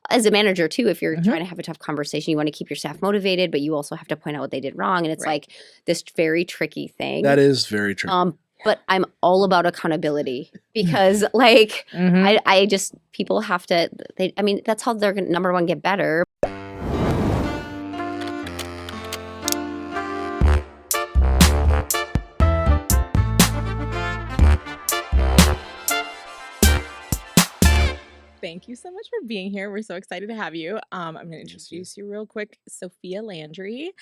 as a manager too, if you're trying to have a tough conversation, you want to keep your staff motivated, but you also have to point out what they did wrong. And it's like this very tricky thing. That is very tricky. But I'm all about accountability because like I just, people have to, that's how they're gonna, number one, get better. Thank you so much for being here. We're so excited to have you. I'm going to introduce you real quick. Sophia Landry.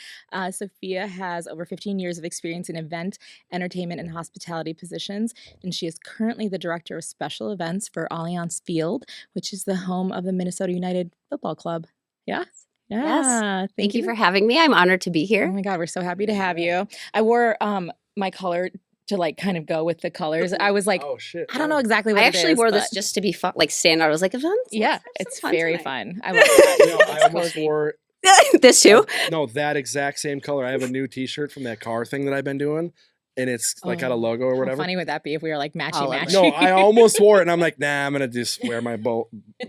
Sophia has over 15 years of experience in event, entertainment, and hospitality positions, and she is currently the director of special events for Allianz Field, which is the home of the Minnesota United Football Club. Yeah? Yeah. Yes. Thank you for having me. I'm honored to be here. Oh my God, we're so happy to have you. I wore my color to like kind of go with the colors. I was like, oh shit, I don't know exactly what I it is. actually wore this just to be fun, like stand out. I was like, yeah, it's very fun. I love that. I almost wore this too. No, that exact same color. I have a new T-shirt from that car thing that I've been doing, and it's like got a logo or whatever. How funny would that be if we were like matchy? No, I almost wore it, and I'm like, nah, I'm gonna just wear my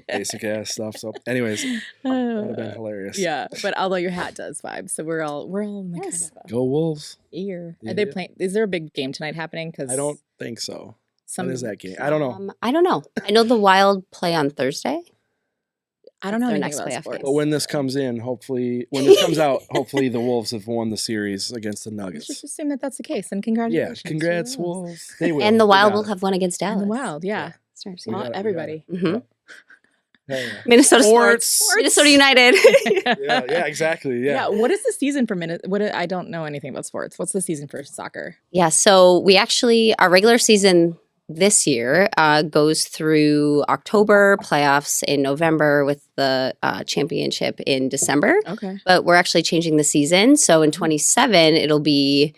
basic ass stuff. So, anyways, that would have been hilarious. Yeah, but although your hat does vibe, so we're all in the kind of go Wolves. Ear. Are they playing? Is there a big game tonight happening? Because I don't think so. What is that game? I don't know. I don't know. I know the Wild play on Thursday. I don't know anything next about playoff sports. But when this comes in, hopefully, when this comes out, hopefully the Wolves have won the series against the Nuggets. Just assume that that's the case, and congratulations. Yeah, congrats, Wolves. They will. And the Wild will have won against Dallas. And the Wild, yeah. Everybody. Minnesota sports. Minnesota United. yeah, exactly. Yeah. What is the season for Minnesota? I don't know anything about sports. What's the season for soccer? Yeah, so we actually, our regular season this year goes through October, playoffs in November with the championship in December. Okay. But we're actually changing the season. So in 27, it'll be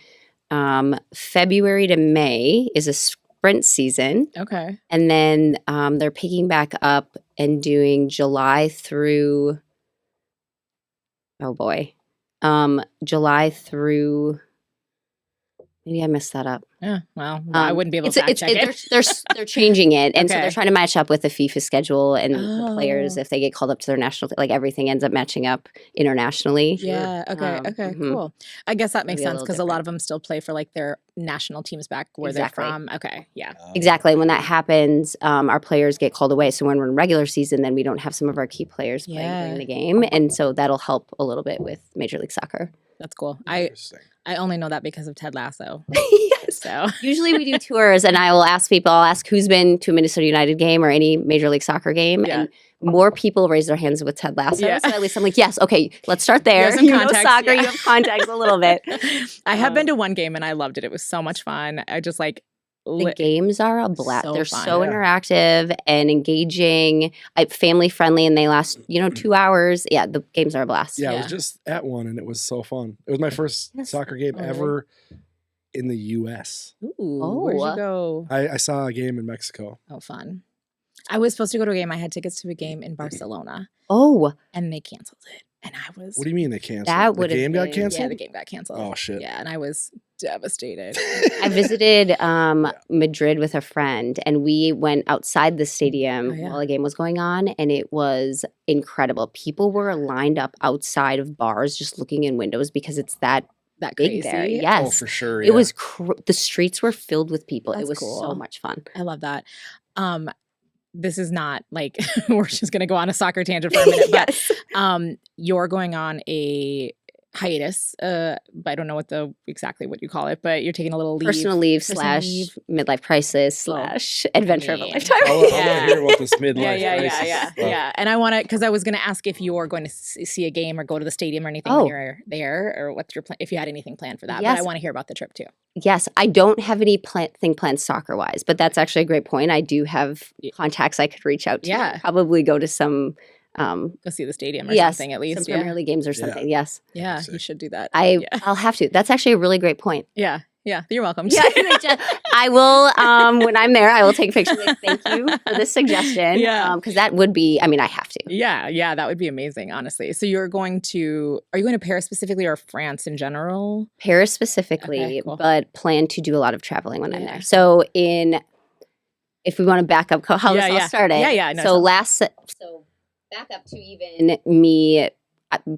February to May is a sprint season. Okay. And then they're picking back up and doing July through, July through, maybe I messed that up. Yeah, well, I wouldn't be able to fact check it. They're changing it. And so they're trying to match up with the FIFA schedule and the players if they get called up to their national, like everything ends up matching up internationally. Yeah, okay, cool. I guess that makes sense because a lot of them still play for like their national teams back where they're from. Okay, yeah. Exactly. When that happens, our players get called away. So when we're in regular season, then we don't have some of our key players playing during the game. And so that'll help a little bit with Major League Soccer. That's cool. I only know that because of Ted Lasso. Yes. So usually we do tours and I will ask people, I'll ask who's been to a Minnesota United game or any Major League Soccer game. Yeah. And more people raise their hands with Ted Lasso. Yeah. So at least I'm like, yes, okay, let's start there. You know soccer, you have context a little bit. I have been to one game and I loved it. It was so much fun. I just like the games are a blast. They're so interactive and engaging, family friendly, and they last 2 hours. Yeah, the games are a blast. Yeah, I was just at one and it was so fun. It was my first soccer game ever in the U.S. Ooh, where'd you go? I saw a game in Mexico. Oh, fun. I was supposed to go to a game. I had tickets to a game in Barcelona. Oh. And they canceled it. And I was... What do you mean they canceled? The game got canceled? Yeah, the game got canceled. Oh, shit. Yeah, and I was devastated. I visited Madrid with a friend, and we went outside the stadium while the game was going on, and it was incredible. People were lined up outside of bars just looking in windows because it's that big crazy there. Yes. Oh, for sure. It was the streets were filled with people. That's it was cool. so much fun. I love that. This is not like we're just going to go on a soccer tangent for a minute, but you're going on a hiatus. But I don't know exactly what you call it, but you're taking a little leave. Personal leave / midlife crisis / adventure of a lifetime. I want to hear about this midlife crisis. Yeah. And I want to, because I was going to ask if you were going to see a game or go to the stadium or anything when you're there, or what's your plan, if you had anything planned for that. Yes. But I want to hear about the trip too. Yes, I don't have anything planned soccer-wise, but that's actually a great point. I do have contacts I could reach out to. Yeah. Probably go to some... go see the stadium or something at least. Some Premier League games or something, yes. Yeah, you should do that. I'll have to. That's actually a really great point. Yeah, you're welcome. Yeah, I will, when I'm there, I will take a picture. Like, thank you for this suggestion. Yeah. Because that would be, I have to. Yeah, that would be amazing, honestly. So are you going to Paris specifically or France in general? Paris specifically, cool. But plan to do a lot of traveling when I'm there. So if we want to back up how this all started. No, so back up to even me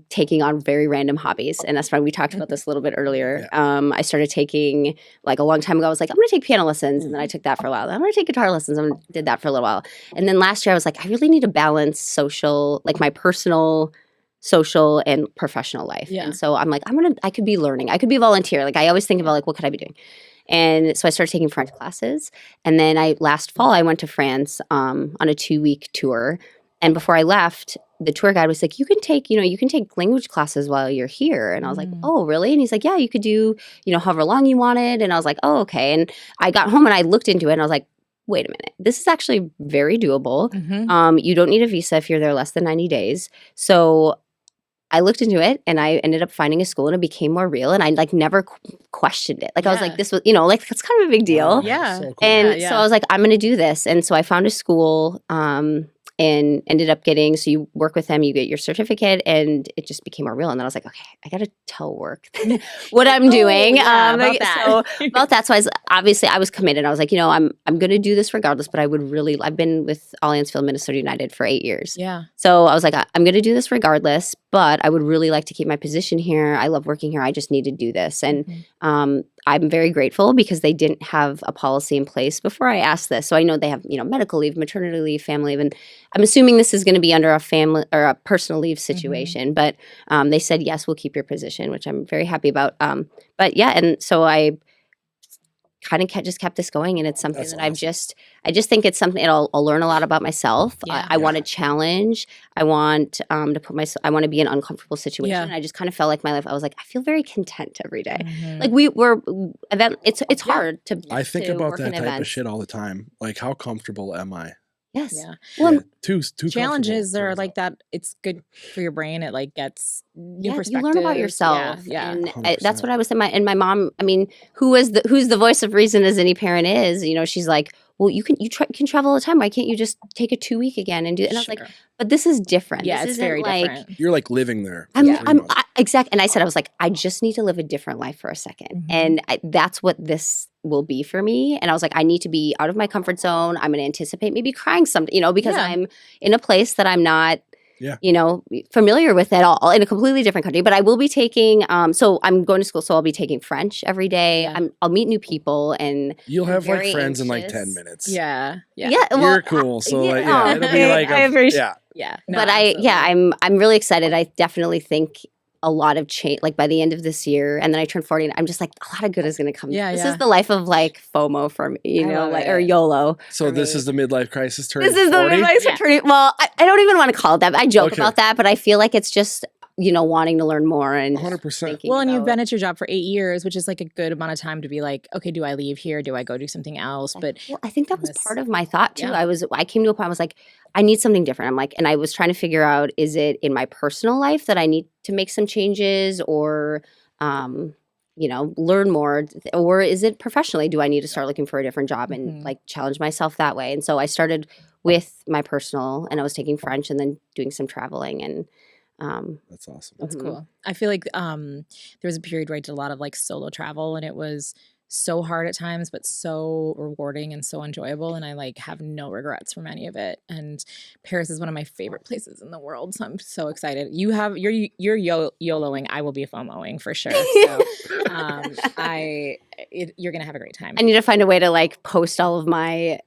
taking on very random hobbies, and that's why we talked about this a little bit earlier. I started taking, like a long time ago, I was like, I'm going to take piano lessons, and then I took that for a while. I'm going to take guitar lessons, and did that for a little while. And then last year I was like, I really need to balance social, like my personal, social, and professional life. And so I'm like, I could be learning. I could be a volunteer. Like I always think about like, what could I be doing? And so I started taking French classes. And then last fall, I went to France on a 2-week tour. And before I left, the tour guide was like, you can take language classes while you're here. And I was like, oh, really? And he's like, yeah, you could do, however long you wanted. And I was like, oh, okay. And I got home and I looked into it and I was like, wait a minute, this is actually very doable. You don't need a visa if you're there less than 90 days. So I looked into it and I ended up finding a school and it became more real. And I like never questioned it. Like I was like, this was, like that's kind of a big deal. Yeah. So cool. And so I was like, I'm going to do this. And so I found a school and ended up getting, so you work with them, you get your certificate, and it just became more real. And then I was like, okay, I got to tell work what I'm doing. About that. So obviously I was committed. I was like, I'm going to do this regardless, but I've been with Allianz Field, Minnesota United for 8 years. Yeah. So I was like, I'm going to do this regardless, but I would really like to keep my position here. I love working here. I just need to do this. And I'm very grateful because they didn't have a policy in place before I asked this. So I know they have, medical leave, maternity leave, family leave, and I'm assuming this is going to be under a family or a personal leave situation. But they said, yes, we'll keep your position, which I'm very happy about. But yeah, and so I kind of just kept this going, and it's something That's that awesome. I just think it's something I'll learn a lot about myself. I want a challenge. I want to I want to be in an uncomfortable situation. I just kind of felt like my life, I was like, I feel very content every day. Like it's hard to I think to about work that in type events. of shit all the time. Like, how comfortable am I? Yes. Yeah. Well, Too Challenges comfortable, are turns like out. that. It's good for your brain. It like gets new you perspectives. learn about yourself. Yeah. And 100%. that's what I was saying. My mom, I mean, who's the voice of reason as any parent is, she's like, well, you can travel all the time. Why can't you just take a 2-week again and do it? And I was like, but this is different. Yeah, this it's isn't very like, different. You're like living there. Exactly. And I said, I was like, I just need to live a different life for a second. And that's what this will be for me. And I was like, I need to be out of my comfort zone. I'm going to anticipate maybe crying because I'm in a place that I'm not, familiar with at all, in a completely different country. But I will be taking, so I'm going to school, so I'll be taking French every day. I'll meet new people, and You'll have like very friends in like anxious. 10 minutes. Yeah. You're cool. So like, it'll be like, I appreciate. Yeah. No, But absolutely. I'm really excited. I definitely think a lot of change, like by the end of this year, and then I turn 40, and I'm just like, a lot of good is going to come. This is the life of like FOMO for me, or YOLO. So this is the midlife crisis turn. This is the midlife turning. Well, I don't even want to call it that. I joke about that, but I feel like it's just wanting to learn more and 100%. Well, and you've been at your job for 8 years, which is like a good amount of time to be like, okay, do I leave here? Do I go do something else? But I think that was part of my thought too. I came to a point, I was like, I need something different. I'm like, and I was trying to figure out, is it in my personal life that I need to make some changes, or learn more, or is it professionally? Do I need to start looking for a different job and like challenge myself that way? And so I started with my personal, and I was taking French and then doing some traveling, and that's awesome. That's cool. I feel like there was a period where I did a lot of like solo travel, and it was so hard at times, but so rewarding and so enjoyable. And I like have no regrets from any of it. And Paris is one of my favorite places in the world. So I'm so excited. You're YOLOing. I will be FOMOing for sure. So you're going to have a great time. I need to find a way to like post all of my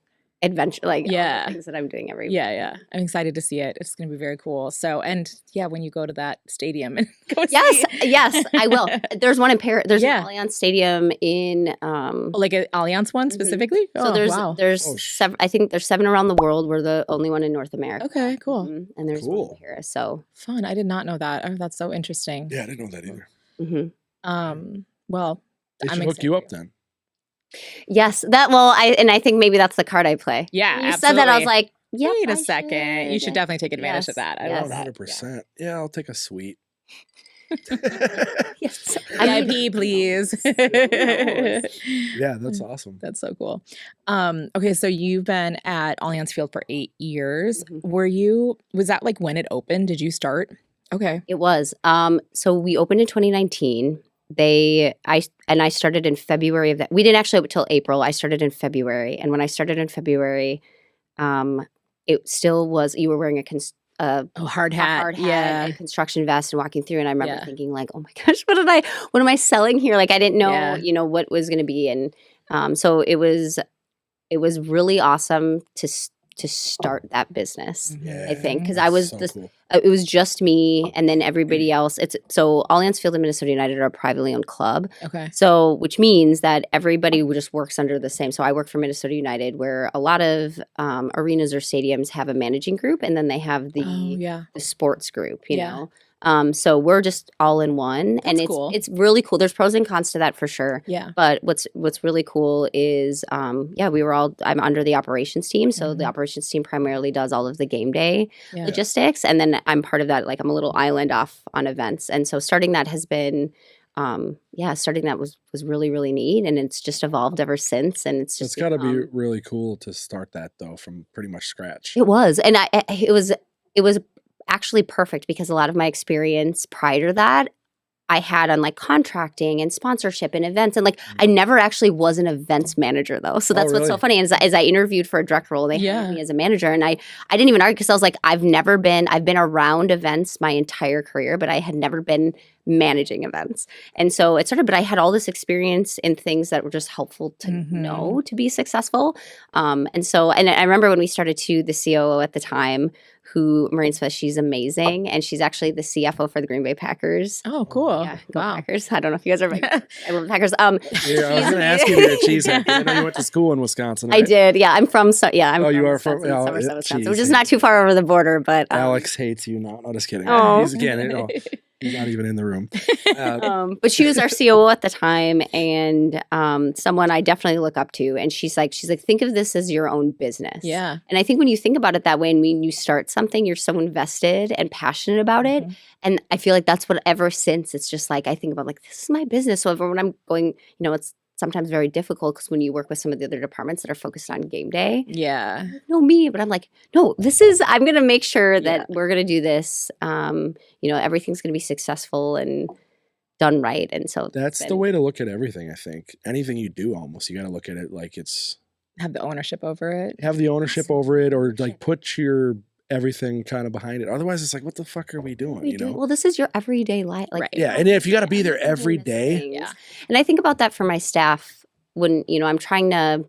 adventure, like all the things that I'm doing every week. Yeah. I'm excited to see it. It's going to be very cool. So, and when you go to that stadium and go yes, I will. There's one in Paris. There's an Allianz Stadium in like an Allianz one specifically. So there's 7. I think there's 7 around the world. We're the only one in North America. Okay, cool. And there's one in Paris. So fun. I did not know that. Oh, that's so interesting. Yeah, I didn't know that either. Well, they should hook you up then. Yes, I think maybe that's the card I play. Yeah, when you absolutely. said that, I was like, wait a second. You should definitely take advantage of that. I love that. 100%. Yeah, I'll take a suite. Yes. VIP, please. Yeah, that's awesome. That's so cool. Okay, so you've been at Allianz Field for 8 years. Was that like when it opened? Did you start? Okay. It was. So we opened in 2019. I started in February of that. We didn't actually open till April. I started in February. And when I started in February, it still was, you were wearing hard a hat. hard hat Yeah. and construction vest and walking through. And I remember thinking like, oh my gosh, what am I selling here? Like I didn't know, what was going to be. And so it was really awesome to start that business. I think because I was cool. It was just me and then everybody else. So Allianz Field and Minnesota United are a privately owned club. Okay. So which means that everybody just works under the same. So I work for Minnesota United, where a lot of arenas or stadiums have a managing group, and then they have the sports group. You know. So we're just all in one. That's and cool. It's really cool. There's pros and cons to that for sure. Yeah. But what's really cool is, I'm under the operations team. So the operations team primarily does all of the game day logistics. And then I'm part of that. Like I'm a little island off on events. And so starting that has been, was really, really neat. And it's just evolved ever since. And it's got to be really cool to start that though, from pretty much scratch. It was. And it was actually perfect because a lot of my experience prior to that I had on like contracting and sponsorship and events. And like I never actually was an events manager though. So that's what's so funny. And as I interviewed for a direct role, they hired me as a manager. And I didn't even argue because I was like, I've been around events my entire career, but I had never been managing events. And so it started, but I had all this experience in things that were just helpful to know to be successful. And I remember when we started too, the COO at the time, who Maureen Smith, she's amazing. And she's actually the CFO for the Green Bay Packers. Oh, cool. Yeah, go Packers. I don't know if you guys are big. I love the Packers. I was going to ask you if you're a cheesehead. I know you went to school in Wisconsin, right? I did. Yeah, I'm from you are from Somerset, Wisconsin, which is not too far over the border. But Alex hates you now. No, just kidding. Oh. He's not even in the room. But she was our COO at the time, and someone I definitely look up to. And she's like, think of this as your own business. Yeah. And I think when you think about it that way, and when you start something, you're so invested and passionate about it. And I feel like that's what ever since it's just like I think about like this is my business. So when I'm going, it's sometimes very difficult because when you work with some of the other departments that are focused on game day. Yeah. No, me. But I'm like, no, I'm going to make sure that we're going to do this. Everything's going to be successful and done right. And so that's the way to look at everything, I think. Anything you do almost, you got to look at it like it's. Have the ownership over it. Or like put your everything kind of behind it. Otherwise, it's like, what the fuck are we doing? Well, this is your everyday life. Like, yeah. And if you got to be there every day. Yeah. And I think about that for my staff when, I'm trying to,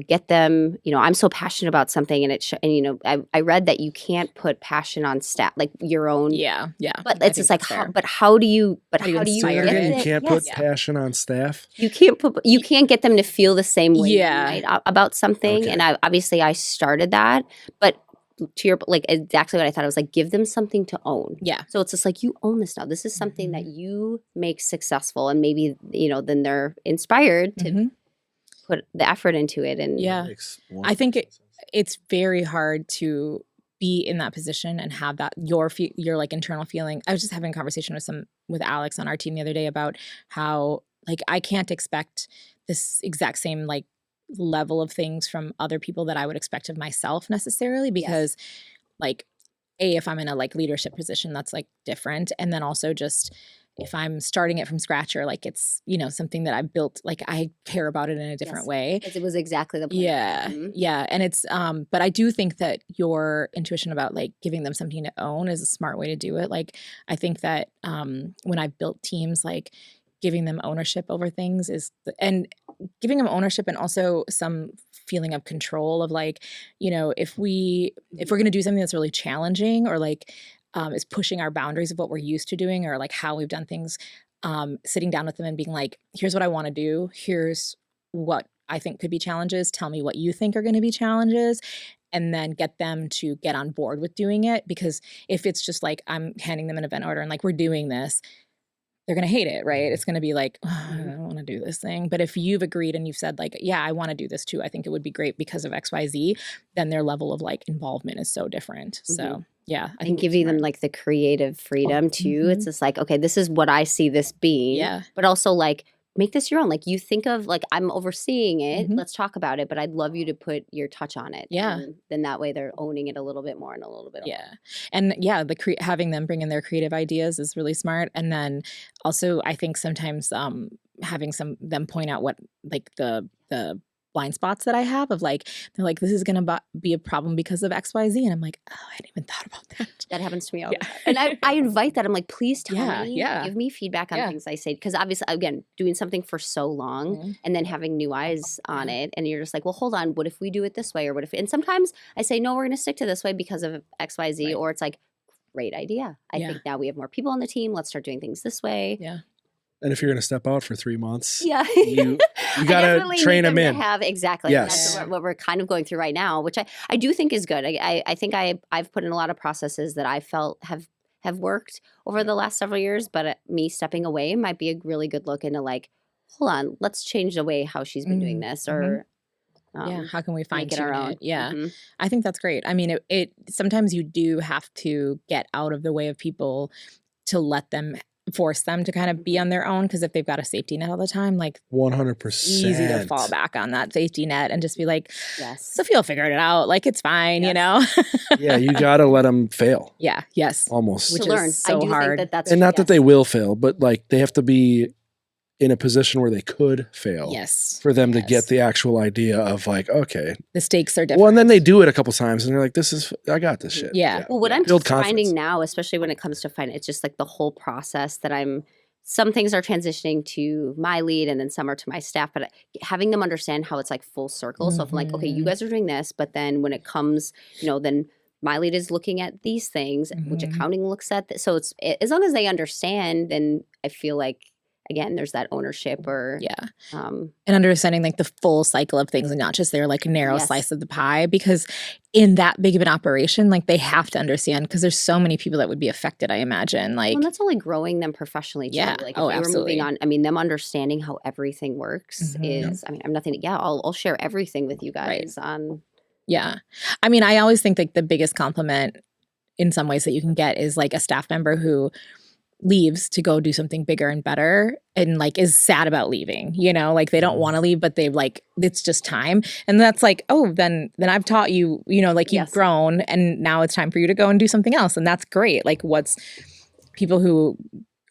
get them, I'm so passionate about something and I read that you can't put passion on staff, like your own. Yeah. Yeah. But it's just like, how do you get it? You can't put passion on staff. You can't get them to feel the same way about something. Okay. And I started that, but to your like exactly what I thought. I was like, give them something to own. Yeah. So it's just like you own this now. This is something that you make successful, and maybe then they're inspired to put the effort into it. And I think it's very hard to be in that position and have that your like internal feeling. I was just having a conversation with Alex on our team the other day about how like I can't expect this exact same like level of things from other people that I would expect of myself necessarily because like if I'm in a like leadership position that's like different, and then also just if I'm starting it from scratch or like it's something that I built, like I care about it in a different way. It was exactly the point. Yeah. And it's but I do think that your intuition about like giving them something to own is a smart way to do it. Like I think that when I've built teams, like giving them ownership over things and giving them ownership and also some feeling of control of like, if we're going to do something that's really challenging or like is pushing our boundaries of what we're used to doing or like how we've done things, sitting down with them and being like, here's what I want to do. Here's what I think could be challenges. Tell me what you think are going to be challenges. And then get them to get on board with doing it. Because if it's just like I'm handing them an event order and like we're doing this, they're going to hate it, right? It's going to be like, oh, I don't want to do this thing. But if you've agreed and you've said like, yeah, I want to do this too. I think it would be great because of X, Y, Z. Then their level of like involvement is so different. So yeah. I think giving them like the creative freedom too. It's just like, okay, this is what I see this being. Yeah. But also like, make this your own. Like you think of like, I'm overseeing it. Let's talk about it. But I'd love you to put your touch on it. Yeah. And then that way they're owning it a little bit more and a little bit. Yeah. And yeah, having them bring in their creative ideas is really smart. And then also I think sometimes having them point out what like the blind spots that I have of like, they're like, this is going to be a problem because of XYZ. And I'm like, oh, I hadn't even thought about that. That happens to me all the time. And I invite that. I'm like, please tell me, Yeah. give me feedback on things I say. Because obviously, again, doing something for so long and then having new eyes on it. And you're just like, well, hold on. What if we do it this way? Or what if, and sometimes I say, no, we're going to stick to this way because of XYZ. Or it's like, great idea. I think now we have more people on the team. Let's start doing things this way. Yeah. And if you're going to step out for 3 months, you got to train them in. Exactly. Yes. That's what we're kind of going through right now, which I do think is good. I think I've put in a lot of processes that I felt have worked over the last several years, but me stepping away might be a really good look into like, hold on, let's change the way how she's been doing this, or how can we find it our own? Yeah, I think that's great. I mean, it sometimes you do have to get out of the way of people to force them to kind of be on their own, because if they've got a safety net all the time, like 100%, easy to fall back on that safety net and just be like, yes, Sophia figured it out, like it's fine, you know. Yeah, you got to let them fail. Yeah, yes, almost to which learn. is so I do hard. think that's and not that they will fail, but like they have to be in a position where they could fail. Yes, for them to get the actual idea of like, okay, the stakes are different. Well, and then they do it a couple times and they're like, I got this shit. Yeah. Well, what I'm just finding now, especially when it comes to finance, it's just like the whole process that some things are transitioning to my lead and then some are to my staff, but having them understand how it's like full circle. So if I'm like, okay, you guys are doing this, but then when it comes, then my lead is looking at these things, which accounting looks at this. So it's, as long as they understand, then I feel like, again, there's that ownership or and understanding like the full cycle of things and not just their like narrow slice of the pie, because in that big of an operation, like they have to understand, because there's so many people that would be affected, I imagine. Like, well, and that's only growing them professionally too. Like if absolutely. We're moving on, I mean, them understanding how everything works is, I mean, I'm nothing, I'll share everything with you guys on. Yeah. I mean, I always think like the biggest compliment in some ways that you can get is like a staff member who leaves to go do something bigger and better and like is sad about leaving, like they don't want to leave, but they've like, it's just time. And that's like, oh, then I've taught you, like you've grown and now it's time for you to go and do something else. And that's great. Like what's people who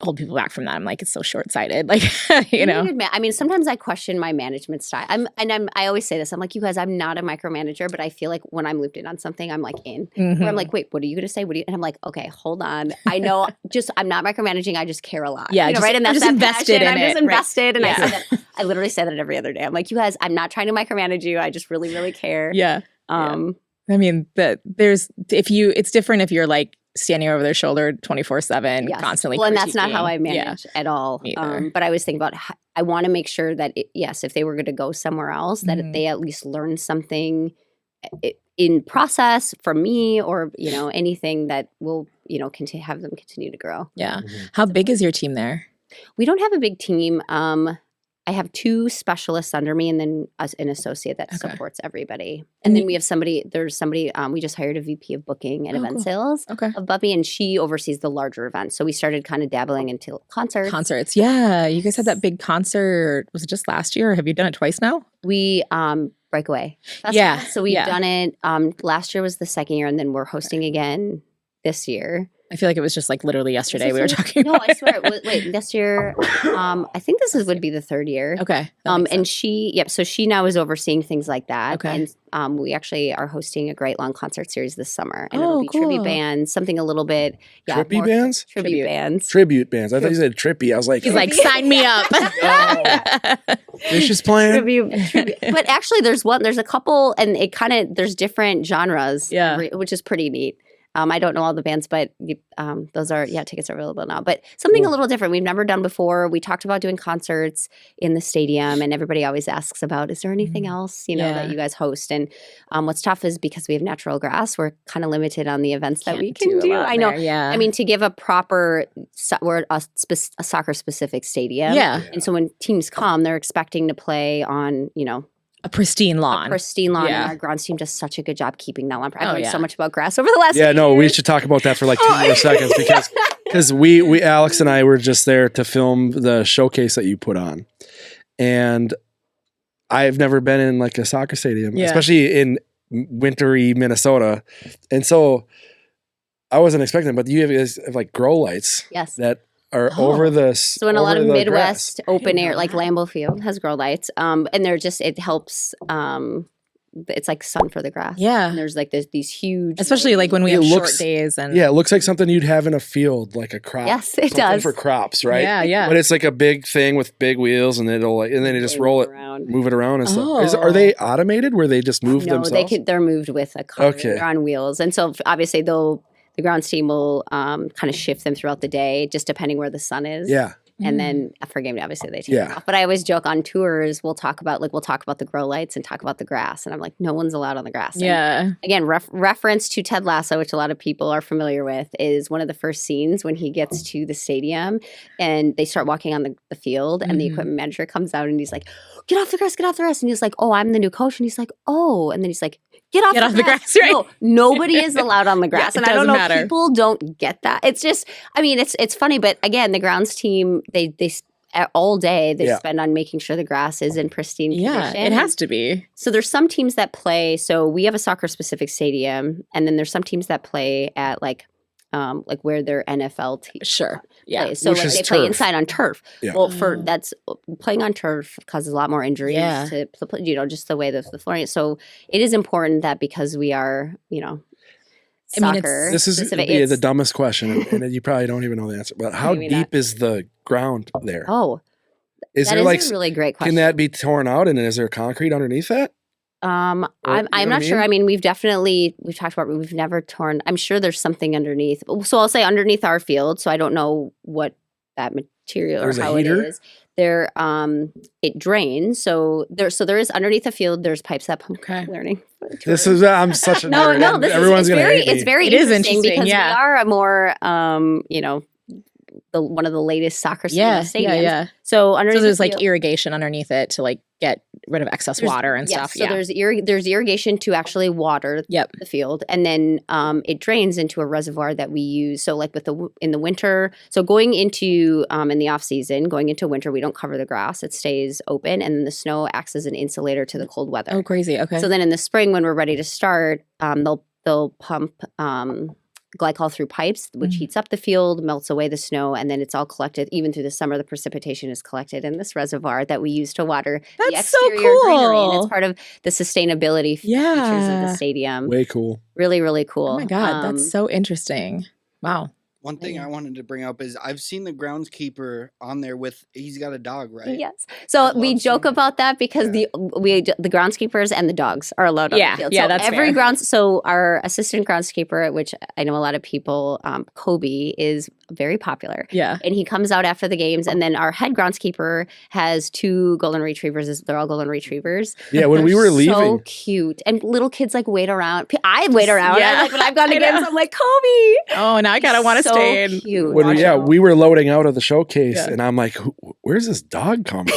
hold people back from that, I'm like, it's so short-sighted. Like, I mean, sometimes I question my management style. I always say this. I'm like, you guys, I'm not a micromanager, but I feel like when I'm looped in on something, I'm like in. Where I'm like, wait, what are you going to say? And I'm like, okay, hold on. I know, I'm not micromanaging. I just care a lot. Yeah, right. And that's just invested in it. I'm just invested, and I say that. I literally say that every other day. I'm like, you guys, I'm not trying to micromanage you. I just really, really care. Yeah. I mean, it's different if you're like standing over their shoulder 24/7, constantly. Well, and that's not how I manage at all. But I always think about I want to make sure that if they were going to go somewhere else, that they at least learn something in process from me, or anything that will have them continue to grow. Yeah. How big is your team there? We don't have a big team. I have 2 specialists under me and then an associate that supports everybody. And then we have we just hired a VP of booking and event sales above me, and she oversees the larger events. So we started kind of dabbling into concerts. Yeah. You guys had that big concert. Was it just last year, or have you done it twice now? We, Breakaway Festival. Yeah. So we've done it. Last year was the second year, and then we're hosting again this year. I feel like it was just like literally yesterday we were talking about I swear. Wait, this year, I think would be the 3rd year. Okay. And so she now is overseeing things like that. Okay. And we actually are hosting a great long concert series this summer. And it'll be tribute bands, something a little bit. Yeah, Tribute bands? Tribute bands. Tribute bands. I thought you said trippy. I was like, he's like, sign me up. Fish is playing. Tribute. But actually there's a couple, and there's different genres, which is pretty neat. I don't know all the bands, but those are, tickets are available now. But something a little different we've never done before. We talked about doing concerts in the stadium, and everybody always asks about, is there anything else, that you guys host? And what's tough is because we have natural grass, we're kind of limited on the events that we can do. I know. I mean, to give a proper, we're a soccer-specific stadium. Yeah. And so when teams come, they're expecting to play on, a pristine lawn. And our grounds team does such a good job keeping that lawn. I've learned so much about grass over the last few years. We should talk about that for like 2 more seconds, because we Alex and I were just there to film the showcase that you put on. And I've never been in like a soccer stadium, especially in wintry Minnesota. And so I wasn't expecting, but you have like grow lights that are over the So in a lot of Midwest open air, like Lambeau Field has grow lights, and they're just it helps. It's like sun for the grass. Yeah. And there's like these huge, especially like when we have short days and it looks like something you'd have in a field, like a crop. Yes, it does for crops, right? Yeah. But it's like a big thing with big wheels, and it'll like, and then you just roll it, move it around and stuff. Are they automated where they just move themselves? No, they're moved with a car. Okay. They're on wheels, and so obviously the grounds team will kind of shift them throughout the day, just depending where the sun is. Yeah. And then for game day, obviously they take it off. But I always joke on tours, we'll talk about the grow lights and talk about the grass. And I'm like, no one's allowed on the grass. And again, reference to Ted Lasso, which a lot of people are familiar with, is one of the first scenes when he gets to the stadium and they start walking on the field and the equipment manager comes out and he's like, get off the grass, get off the grass. And he's like, oh, I'm the new coach. And he's like, oh. And then he's like, get off the grass. Right? No, nobody is allowed on the grass. And I don't know, people don't get that. It's just, I mean, it's funny, but again, the grounds team, they all day they spend on making sure the grass is in pristine condition. Yeah, it has to be. So there's some teams that play, so we have a soccer specific stadium, and then there's some teams that play at like where their NFL team Yeah. So like they play inside on turf. Yeah. Well, that's playing on turf causes a lot more injuries to just the way the flooring is. So it is important that because we are, soccer. This is the dumbest question, and you probably don't even know the answer. But how deep is the ground there? Oh, is that there is a really great question. Can that be torn out, and is there concrete underneath that? I'm not sure. I mean, we've talked about we've never torn. I'm sure there's something underneath. So I'll say underneath our field. So I don't know what that material or how it is. There, it drains. So there is underneath the field. There's pipes that pump. Okay. Learning. I'm such a nerd. No. Everyone's gonna hate me. It's very interesting because we are a more one of the latest soccer stadiums. Yeah. So underneath, there's like irrigation underneath it to like get rid of excess water and stuff. So there's irrigation to actually water the field, and then it drains into a reservoir that we use. So like in the winter, so going into in the off season, going into winter, we don't cover the grass; it stays open, and then the snow acts as an insulator to the cold weather. Oh, crazy! Okay. So then in the spring, when we're ready to start, they'll pump glycol through pipes, which heats up the field, melts away the snow, and then it's all collected. Even through the summer, the precipitation is collected in this reservoir that we use to water the exterior greenery. And it's part of the sustainability features of the stadium. Way cool. Really, really cool. Oh my God, that's so interesting. Wow. One thing I wanted to bring up is I've seen the groundskeeper on there he's got a dog, right? Yes. So we joke about that because the groundskeepers and the dogs are allowed on the field. Yeah, so that's fair. So our assistant groundskeeper, which I know a lot of people, Kobe, is very popular. Yeah. And he comes out after the games, and then our head groundskeeper has 2 golden retrievers. They're all golden retrievers. Yeah, when we were leaving. So cute. And little kids like wait around. I wait around. Yeah. When I've gone to games, I'm like, Kobe. Oh, now I kind of want to stay. Cute. We were loading out of the showcase, and I'm like, where's this dog coming?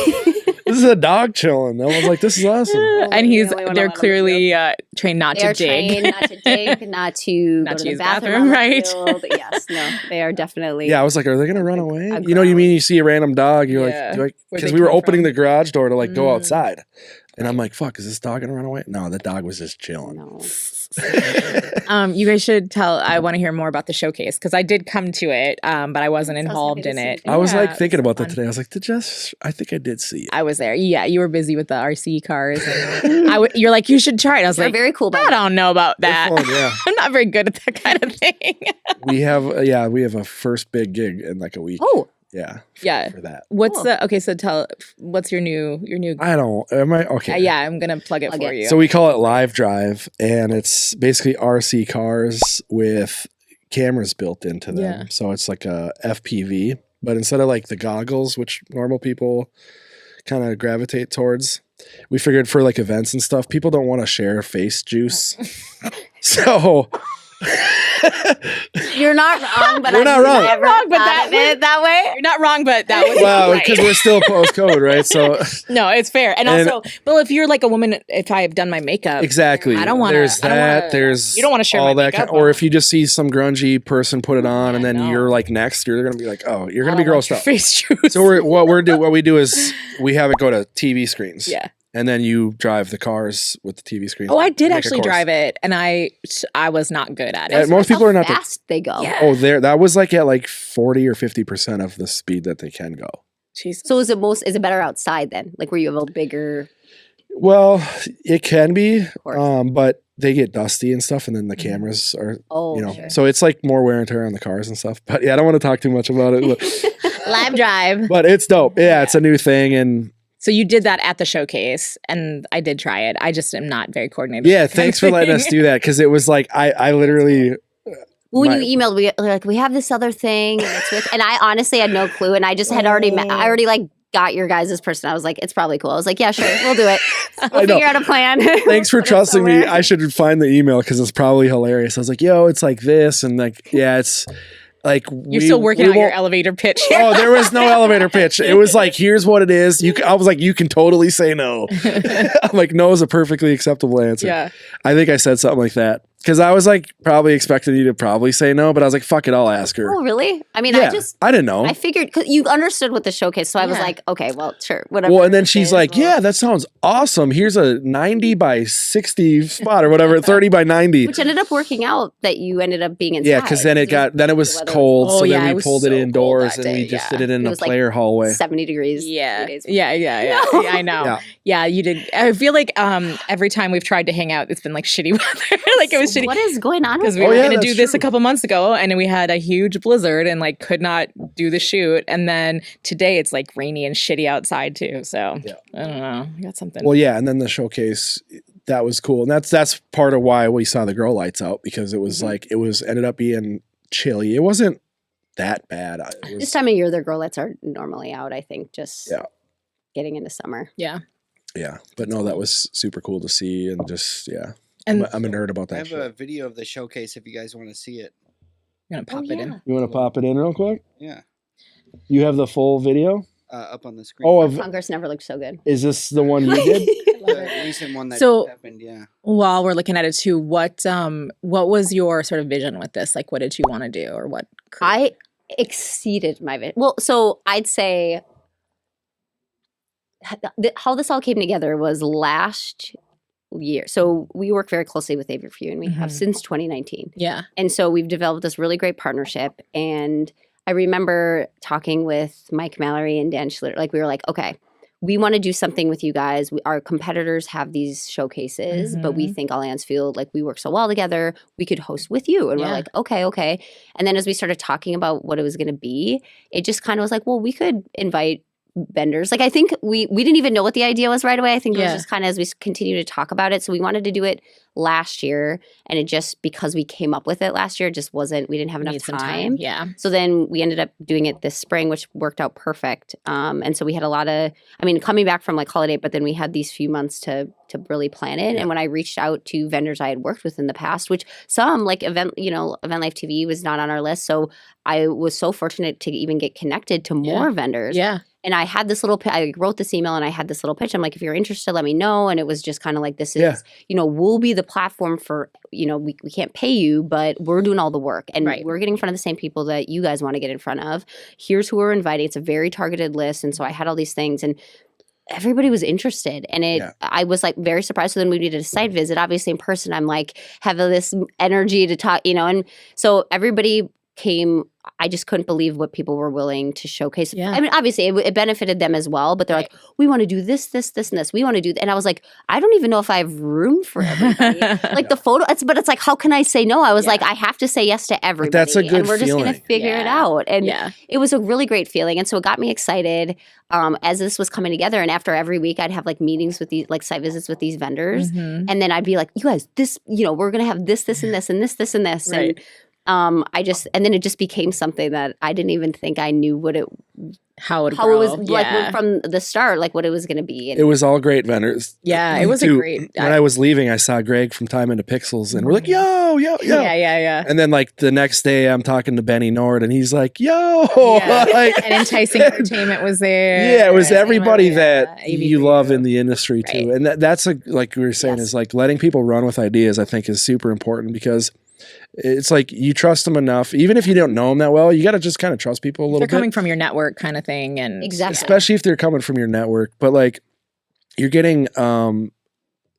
This is a dog chilling. I was like, this is awesome. And they're clearly trained not to dig. Not to dig, not to go to the bathroom, right? Yes, no, they are definitely. Yeah, I was like, are they going to run away? You know what you mean? You see a random dog, you're like, because we were opening the garage door to like go outside. And I'm like, fuck, is this dog going to run away? No, the dog was just chilling. No. You guys should I want to hear more about the showcase because I did come to it, but I wasn't involved in it. I was like thinking about that today. I was like, I think I did see it. I was there. Yeah, you were busy with the RC cars. And you're like, you should try it. I was like, very cool. I don't know about that. Fun, yeah. I'm not very good at that kind of thing. we have a first big gig in like a week. Oh. Yeah. For that. What's so what's your new am I okay. Yeah, I'm gonna plug it for you. So we call it Live Drive, and it's basically RC cars with cameras built into them. Yeah. So it's like a FPV, but instead of like the goggles, which normal people kind of gravitate towards, we figured for like events and stuff, people don't want to share face juice. So you're not wrong, but we're not wrong. Never that way. You're not wrong, but that was well because we're still post-COVID, right? So no, it's fair. And also, well, if you're like a woman, if I've done my makeup, exactly, I don't want to. There's that. There's you don't want to share all my that, makeup, or if you just see some grungy person put it on, and then you're like next, you're gonna be like, oh, you're gonna be grossed out. Face juice. So what we do is we have it go to TV screens. Yeah. and then you drive the cars with the TV screen. Oh, I did Make a actually course. drive it, and I was not good at Yeah, it. most people are not. Fast they go. Yeah. Oh, that was like at like 40 or 50% of the speed that they can go. Jesus. So is it better outside then? Like where you have a bigger Well, it can be, course. but they get dusty and stuff, and then the cameras are, Sure. so it's like more wear and tear on the cars and stuff. But yeah, I don't want to talk too much about it. Live drive. But it's dope. Yeah, it's a new thing, and So you did that at the showcase, and I did try it. I just am not very coordinated. yeah, thanks for letting us do that, because it was like I literally. Well, when you emailed, we have this other thing, and it's with, and I honestly had no clue, and I just had already like got your guys' person. I was like, it's probably cool. I was like, yeah, sure, we'll do it. We'll figure out a plan. Thanks for Put it trusting me. somewhere. I should find the email because it's probably hilarious. I was like, yo, it's like this, and like, yeah, it's like You're still working on your elevator pitch. Oh, there was no elevator pitch. It was like, here's what it is. I was like, you can totally say no. I'm like, no is a perfectly acceptable answer. Yeah. I think I said something like that. Because I was like probably expecting you to probably say no, but I was like, fuck it, I'll ask her. Oh, really? I mean, Yeah, I didn't know. I figured, because you understood what the showcase, so I was Yeah. like, okay, well, sure, whatever. Well, and then it she's is, like, well- yeah, that sounds awesome. Here's a 90 by 60 spot or whatever, 30 by 90. Which ended up working out that you ended up being inside. Yeah, because then it was the weather cold, Oh, so yeah, then it we was pulled so it cold indoors that and we day, just yeah. did it in It a was like player hallway. 70 degrees. Yeah. 3 days. Yeah, yeah, I know. Yeah. Yeah, you did. I feel like every time we've tried to hang out, it's been like shitty weather. Like it was shitty. What is going on? Because With we Oh, were yeah, going to that's do this a true. couple months ago, and then we had a huge blizzard and like could not do the shoot. And then today it's like rainy and shitty outside too. So Yeah. I don't know. I got something. Well, yeah, and then the showcase, that was cool. And that's part of why we saw the grow lights out, because it was like, ended up being chilly. It wasn't that bad. This time of year, their grow lights are normally out, I think, just Yeah. getting into summer. Yeah. Yeah, but no, that was super cool to see, and just And I'm a nerd about I that have a shit. video of the showcase if you guys want to see it. I'm gonna pop it in. You want to pop it in real quick? Yeah, You have the full video? up on the screen. Oh, Congress never looked so good. is this the one you did? The recent one that So- happened. Yeah. While we're looking at it too, what was your sort of vision with this? Like, what did you want to do, or what? I exceeded my vision. Well, so I'd say how this all came together was last year. So we work very closely with Avery for You, and we have Mhm. since 2019. Yeah. And so we've developed this really great partnership. And I remember talking with Mike Mallory and Dan Schlitter. Like, we were like, okay, we want to do something with you guys. Our competitors have these showcases, but we think Allianz Field, like, we work so well together, we could host with you. And we're Yeah. like, okay. And then as we started talking about what it was going to be, it just kind of was like, well, we could invite vendors. Like, I think we didn't even know what the idea was right away. I think it was Yeah. just kind of as we continue to talk about it. So we wanted to do it last year, and it just, because we came up with it last year, it just wasn't, we didn't have enough Need some time. Yeah. So then we ended up doing it this spring, which worked out perfect. And so we had a lot of, coming back from like holiday, but then we had these few months to really plan it. And when I reached out to vendors I had worked with in the past, which some like Event Life TV was not on our list. So I was so fortunate to even get connected to more vendors. Yeah. And I had this little, I wrote this email and I had this little pitch. I'm like, if you're interested, let me know. And it was just kind of like, this is, we'll be the platform for, we can't pay you, but we're doing all the work. And Right. we're getting in front of the same people that you guys want to get in front of. Here's who we're inviting. It's a very targeted list. And so I had all these things, and everybody was interested. And I was like very surprised. So then we did a site visit, obviously in person. I'm like, have this energy to talk, and so everybody came. I just couldn't believe what people were willing to showcase. Yeah. Obviously it benefited them as well, but they're like, we want to do this, this, this, and this. We want to do and I was like, I don't even know if I have room for everybody. Like the photo, but it's like, how can I say no? I was like, I have to say yes to everybody. that's a good and we're just going to feeling. figure it out. And Yeah. it was a really great feeling. And so it got me excited as this was coming together. And after every week, I'd have like meetings with these, like site visits with these vendors. Mhm. And then I'd be like, you guys, this, we're going to have this, this, and this, and this, this, and this. Right. And and then it just became something that I didn't even think I knew How it how it was grow. like Yeah. from the start, like what it was going to be. And It was all great vendors. Yeah, it was a Too. great. When I was leaving, I saw Greg from Time Into Pixels, and we're like, yo. Yeah. And then like the next day, I'm talking to Benny Nord, and he's like, yo. Yeah. Like, And Enticing Entertainment was there. yeah, it was everybody Yeah, that AV you love Preview. in the industry too. Right. And that's like we were saying, Yes. is like letting people run with ideas, I think is super important, because it's like you trust them enough. Even if you don't know them that well, you got to just kind of trust people a little They're bit. coming from your network kind of thing. And Exactly. Especially if they're coming from your network. But like, you're getting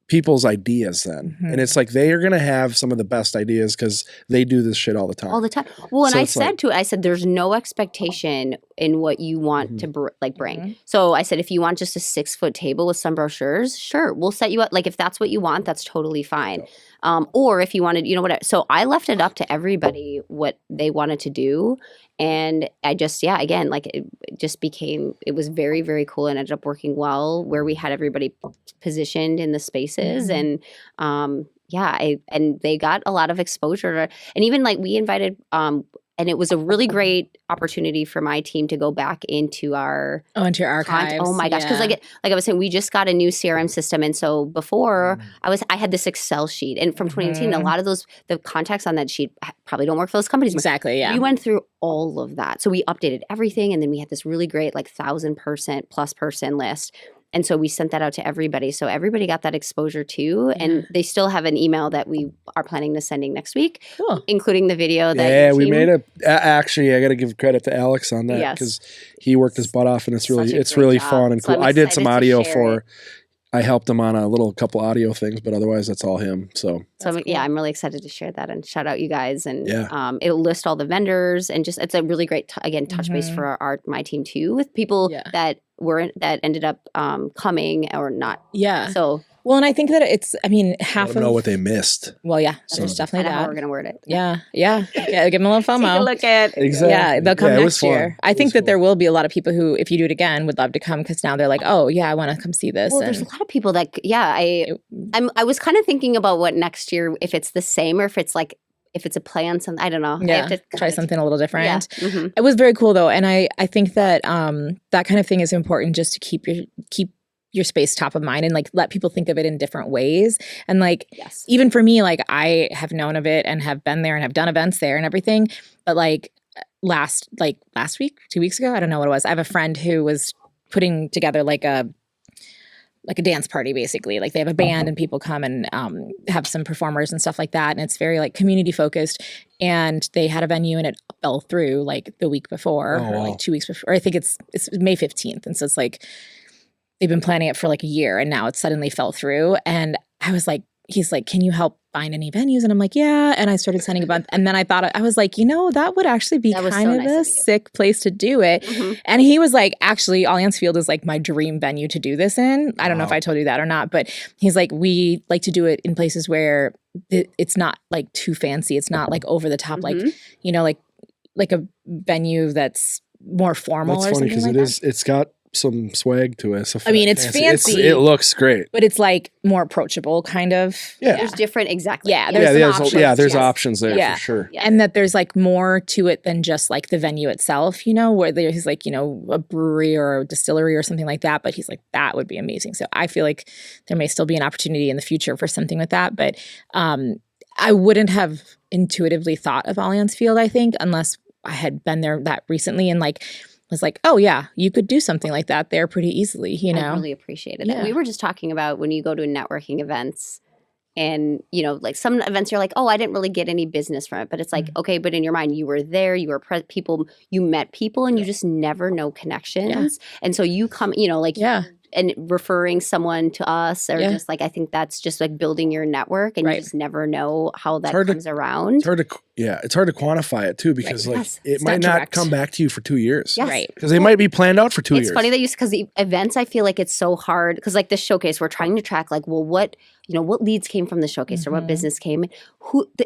people's ideas then. And it's like they are going to have some of the best ideas because they do this shit all the time. All the time. Well, and So I it's like- said I said, there's no expectation in what you want to bring. So I said, if you want just a 6-foot table with some brochures, sure, we'll set you up. Like if that's what you want, that's totally fine. Or if you wanted, whatever. So I left it up to everybody what they wanted to do. And I just, again, like it just became, it was very, very cool and ended up working well where we had everybody positioned in the spaces. And and they got a lot of exposure. And even like we invited, and it was a really great opportunity for my team to go back into our into your archives. Oh my gosh, because like I was saying, we just got a new CRM system, and so before I had this Excel sheet, and from 2018, a lot of the contacts on that sheet probably don't work for those companies. Exactly. Yeah. We went through all of that, so we updated everything, and then we had this really great like 1,000+ person list. And so we sent that out to everybody. So everybody got that exposure too. And they still have an email that we are planning to sending next week, including the video that we made actually, I got to give credit to Alex on that because he worked his butt off and it's really fun and so cool. I did some audio I helped him on a couple audio things, but otherwise that's all him. So cool. I'm really excited to share that and shout out you guys. And it'll list all the vendors and just, it's a really great, touch base for my team too, with people that ended up coming or not. Yeah. So, well, and I think that half of know what they missed. Well, yeah, so there's definitely that. How we're gonna word it. Yeah. Give them a little FOMO. Take a look at exactly. Yeah, they'll come next year. I think that cool. there will be a lot of people who, if you do it again, would love to come because now they're like, oh yeah, I want to come see this. Well, there's a lot of people that I was kind of thinking about what next year, if it's the same or if it's a play on something. I don't know. Yeah, I have to try something a little different. Yeah. Mm-hmm. It was very cool though, and I think that that kind of thing is important just to keep your space top of mind and like let people think of it in different ways. And like even for me, like I have known of it and have been there and have done events there and everything. But like last week, 2 weeks ago, I don't know what it was. I have a friend who was putting together like a dance party, basically. Like they have a band and people come and have some performers and stuff like that. And it's very like community focused. And they had a venue and it fell through like the week before or like 2 weeks before. Or I think it's May 15th. And so it's like they've been planning it for like a year and now it suddenly fell through. And I was like, he's like, can you help find any venues? And I'm like, yeah. And I started sending a bunch. And then I thought, I was like, that would actually be kind of a sick place to do it. Mm-hmm. And he was like, actually, Allianz Field is like my dream venue to do this in. I don't know if I told you that or not, but he's like, we like to do it in places where it's not like too fancy. It's not like over the top, like a venue that's more formal. That's funny because it's got some swag to it. So it's fancy. It looks great, but it's like more approachable, kind of. Yeah, there's different. Exactly. Yeah, there's options there for sure. Yeah. And that there's like more to it than just like the venue itself. Where there's like a brewery or a distillery or something like that. But he's like, that would be amazing. So I feel like there may still be an opportunity in the future for something with that. But I wouldn't have intuitively thought of Allianz Field, I think, unless I had been there that recently and like was like, oh yeah, you could do something like that there pretty easily, I really appreciated it. We were just talking about when you go to networking events and, like some events you're like, oh, I didn't really get any business from it. But it's like, okay, but in your mind, you were there, you were you met people and you just never know connections. Yeah. And so you come, and referring someone to us or just like, I think that's just like building your network and you just never know how that comes around. It's hard to quantify it too because it might not come back to you for 2 years. Yes. Right. Because they might be planned out for 2 years. It's funny that because the events, I feel like it's so hard because like this showcase, we're trying to track like, well, what leads came from the showcase or what business came.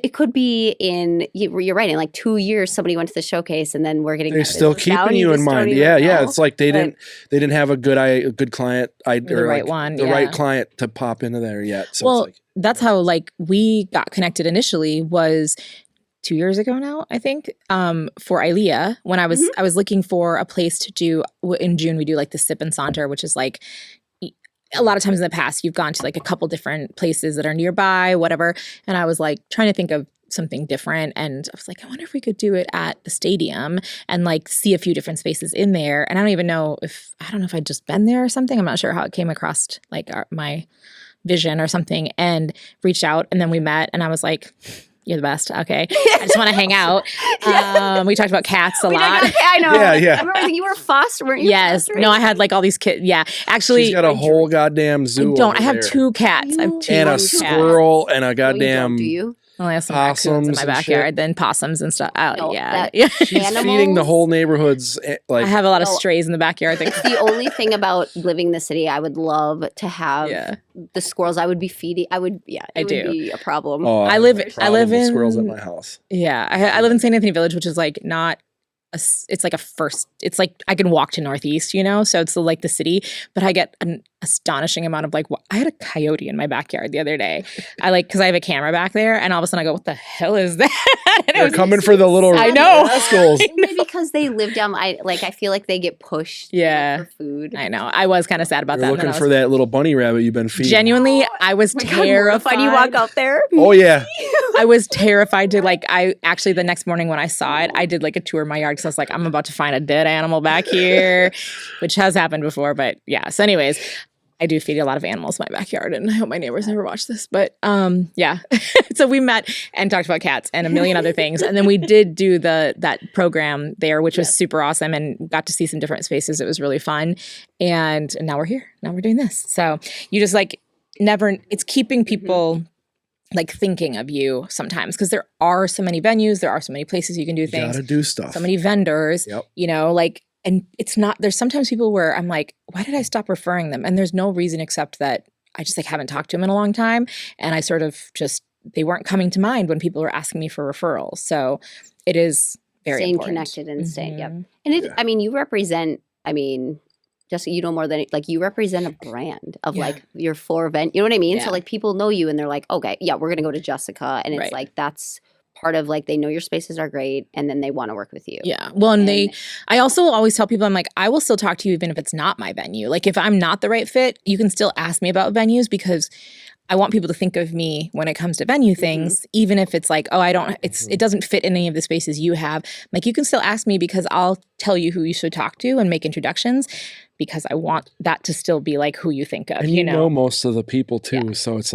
It could be in, you're right, in like 2 years, somebody went to the showcase and then we're getting. They're still keeping you in mind. Yeah. It's like they didn't have a good client or the right one, the right client to pop into there yet. So that's how like we got connected initially was 2 years ago now, I think, for ILEA when I was looking for a place to do in June. We do like the Sip and Saunter, which is like a lot of times in the past you've gone to like a couple different places that are nearby, whatever. And I was like trying to think of something different. And I was like, I wonder if we could do it at the stadium and like see a few different spaces in there. And I don't know if I'd just been there or something. I'm not sure how it came across like my vision or something and reached out and then we met and I was like, You're the best. Okay. I just want to hang out. We talked about cats a lot. I know. Yeah. I remember you were foster, weren't you? Yes. Fostering? No, I had like all these kids. Yeah. Actually, She's got a whole goddamn zoo. I have 2 cats. I have 2 and a cats. squirrel and a No, you goddamn. don't, do you? Well, I have some Possums raccoons in my and backyard, shit. then possums and stuff. Oh, No, yeah. She's feeding the whole neighborhood's like. I have a lot of No. strays in the backyard. It's the only thing about living in the city. I would love to have the squirrels. I would be feeding. It would be a problem. Oh, I live with in squirrels at my house. Yeah, I live in St. Anthony Village, which is like not. It's like it's like I can walk to Northeast, you know, so it's like the city, but I get an astonishing amount of like, I had a coyote in my backyard the other day. Because I have a camera back there, and all of a sudden I go, what the hell is that? And They're coming for the little I know. rascals. Maybe because they live down. I feel like they get pushed. For food. I know. I was kind of sad about You're that. looking for that little bunny rabbit you've been feeding. Genuinely, I was terrified. You walk out there. Oh yeah. I was terrified to I actually the next morning when I saw it, I did like a tour of my yard because I was like, I'm about to find a dead animal back here, which has happened before. But yeah. So anyways, I do feed a lot of animals in my backyard, and I hope my neighbors never watch this. But yeah. So we met and talked about cats and a million other things. And then we did do that program there, which was super awesome, and got to see some different spaces. It was really fun. And now we're here. Now we're doing this. So you just it's keeping people thinking of you sometimes, because there are so many venues, there are so many places you can do things. You gotta do stuff. So many vendors, Yep. you know, and it's not, there's sometimes people where I'm like, why did I stop referring them? And there's no reason except that I just haven't talked to them in a long time. And I sort of they weren't coming to mind when people were asking me for referrals. So it is very staying important. connected and staying. Yep. And you represent, just more than you represent a brand of your 4 event. You know what I mean? Yeah. So people know you and they're like, okay, yeah, we're gonna go to Jessica, and it's that's part of they know your spaces are great, and then they want to work with you. Yeah. Well, and I also always tell people, I'm like, I will still talk to you even if it's not my venue. If I'm not the right fit, you can still ask me about venues, because I want people to think of me when it comes to venue things, even if it's it doesn't fit in any of the spaces you have. You can still ask me, because I'll tell you who you should talk to and make introductions, because I want that to still be who you think of. And you know most of the people too. Yeah. So it's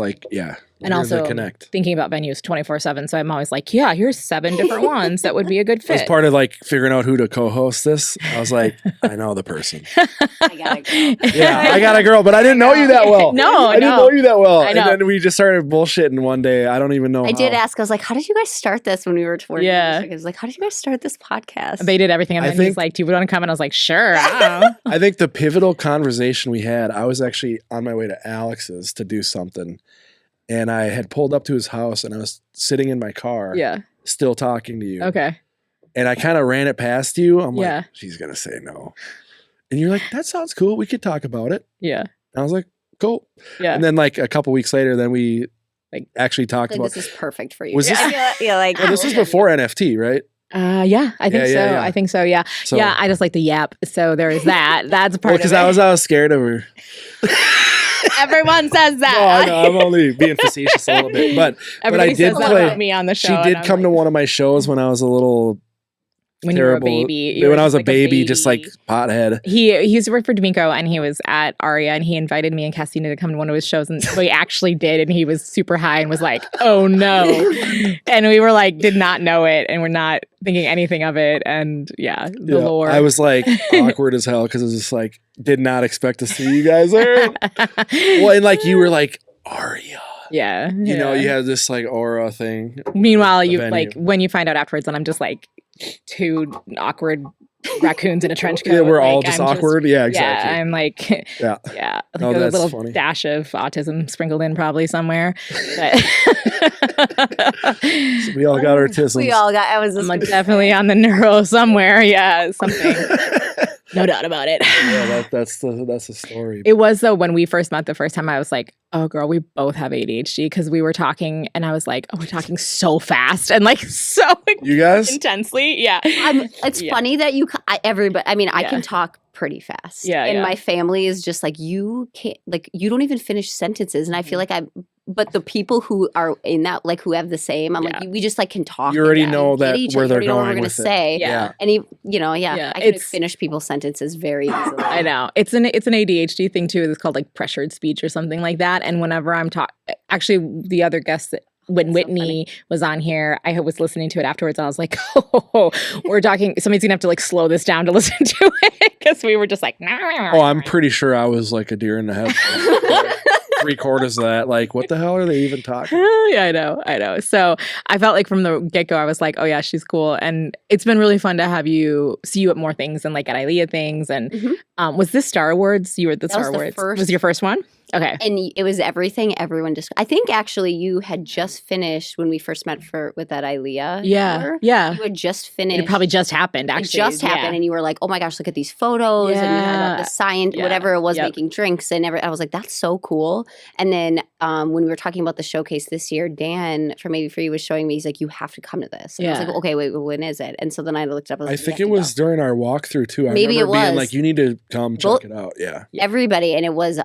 and also connect. Thinking about venues 24/7. So I'm always here's 7 different ones that would be a good fit. As part of figuring out who to co-host this, I was like, I know the person. I got a girl. Yeah, I got a girl, but I didn't know you that well. No, I didn't know you that well. I know. And then we just started bullshitting one day. I don't even know I did ask. I was like, how did you guys start this when we were touring? Yeah. I was like, how did you guys start this podcast? They did everything. And then he's like, do you want to come? And I was like, sure. I don't know. I think the pivotal conversation we had, I was actually on my way to Alex's to do something. And I had pulled up to his house, and I was sitting in my car, still talking to you. Okay. And I kind of ran it past you. I'm Yeah. like, she's going to say no. And you're like, that sounds cool. We could talk about it. Yeah. And I was like, cool. Yeah. And then a couple weeks later, then we actually talked about. This is perfect for you. Was this? Well, this was before NFT, right? Yeah, I think so. Yeah. I think so. Yeah. Yeah. I just like the yap. So there is that. That's part of it. Because I was scared of her. Everyone says that. No, I know. I'm only being facetious a little bit, but I did play. About me on the show. She did come to one of my shows when I was a little. When terrible. You were a baby. When I was a baby, just pothead. He used to work for D'Amico, and he was at Aria, and he invited me and Castina to come to one of his shows, and we actually did, and he was super high and was like, oh no. And we were did not know it, and we're not thinking anything of it, and the lore. I was awkward as hell, because it was just did not expect to see you guys there. Well, and you were Aria. Yeah. You know, you had this aura thing. Meanwhile, you when you find out afterwards, and I'm just 2 awkward raccoons in a trench coat. Yeah, we're all just awkward. Yeah, exactly. Yeah, I'm yeah. A little funny. Dash of autism sprinkled in probably somewhere. But so we all got our tisms. We all got. I'm definitely on the neuro somewhere. Yeah, something. No doubt about it. Yeah, that's the story. It was though when we first met the first time. I was like, "Oh, girl, we both have ADHD," because we were talking, and I was like, "Oh, we're talking so fast and so you guys intensely." Yeah, it's funny that everybody. I can talk pretty fast. Yeah, and my family is just you can't you don't even finish sentences, and I feel But the people who are in that, who have the same, I'm we just can talk. You already know that where they're going. What we're gonna say. Yeah. And I can finish people's sentences very easily. I know. It's an ADHD thing too. It's called pressured speech or something like that. And whenever I'm actually the other guest that when Whitney was on here, I was listening to it afterwards and I was like, oh, we're talking, somebody's gonna have to like slow this down to listen to it because we were just like, oh, I'm pretty sure I was like a deer in the headlights. 3/4 of that, like, what the hell are they even talking? Yeah, I know. So I felt like from the get-go, I was like, oh yeah, she's cool. And it's been really fun to have see you at more things and like at ILEA things. And was this Star Awards? You were at the Star Awards. Was your first one? Okay. And it was everything everyone just, I think actually you had just finished when we first met with that ILEA. Yeah. You had just finished. It probably just happened, actually. It just happened. And you were like, oh my gosh, look at these photos. And you had the science, whatever it was, making drinks and everything. I was like, that's so cool. And then when we were talking about the showcase this year, Dan from Maybe For You was showing me, he's like, you have to come to this. And I was like, okay, wait, when is it? And so then I looked up. I think it was during our walkthrough too. I remember being like, you need to come check it out. Yeah. Everybody. And it was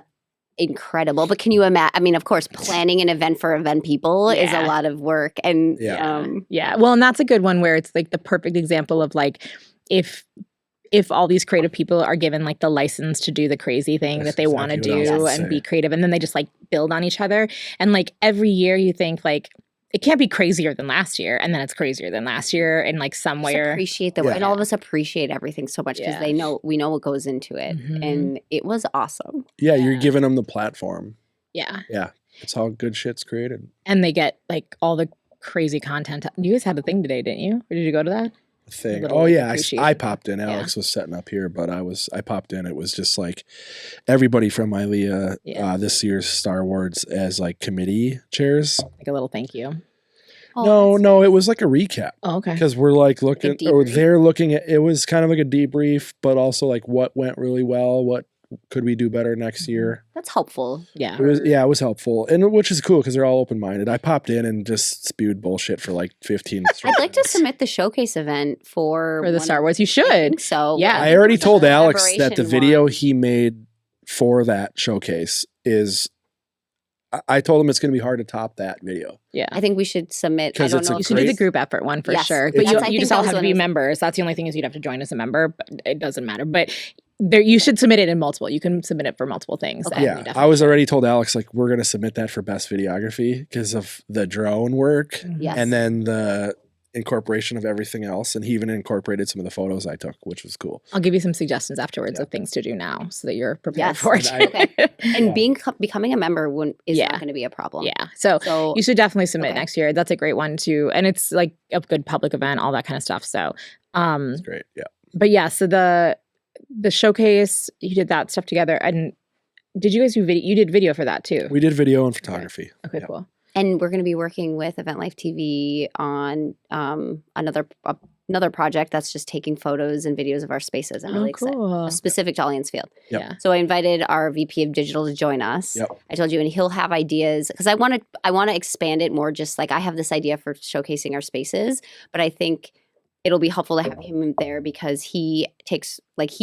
incredible. But can you imagine? I mean, of course, planning an event for event people is a lot of work. And well, and that's a good one where it's like the perfect example of like if all these creative people are given like the license to do the crazy thing that they want to do and be creative, and then they just like build on each other. And like every year you think like, it can't be crazier than last year, and then it's crazier than last year in like some way. Appreciate and all of us appreciate everything so much because we know what goes into it, and it was awesome. Yeah, you're giving them the platform. Yeah, that's how good shit's created, and they get like all the crazy content. You guys had a thing today, didn't you? Or did you go to that thing? Oh yeah, I popped in. Alex was setting up here, but I popped in. It was just like everybody from ILEA this year's Star Awards as like committee chairs. Like a little thank you. No, it was like a recap. Oh, okay. Because we're like looking, or they're looking at. It was kind of like a debrief, but also like what went really well, what could we do better next year. That's helpful. Yeah, it was helpful, and which is cool because they're all open minded. I popped in and just spewed bullshit for like 15. I'd like to submit the showcase event for the Star Wars. You should. So yeah, I already told Alex that the video he made for that showcase is. I told him it's going to be hard to top that video. Yeah, I think we should submit. I don't know. You should do the group effort one for sure. But you just all have to be members. That's the only thing is you'd have to join as a member. But it doesn't matter. But you should submit it in multiple. You can submit it for multiple things. Okay. Yeah, I was already told Alex like we're going to submit that for best videography because of the drone work, and then the incorporation of everything else, and he even incorporated some of the photos I took, which was cool. I'll give you some suggestions afterwards of things to do now so that you're prepared for it. And becoming a member is not going to be a problem. Yeah, so you should definitely submit next year. That's a great one too, and it's like a good public event, all that kind of stuff. So that's great. Yeah, but yeah, so the showcase, you did that stuff together, and did you guys do video? You did video for that too. We did video and photography. Okay, cool. And we're going to be working with Event Life TV on another project that's just taking photos and videos of our spaces. I'm really excited. Specific to Allianz Field. Yep. So I invited our VP of Digital to join us. Yep. I told you, and he'll have ideas because I want to expand it more. Just like I have this idea for showcasing our spaces, but I think it'll be helpful to have him there because he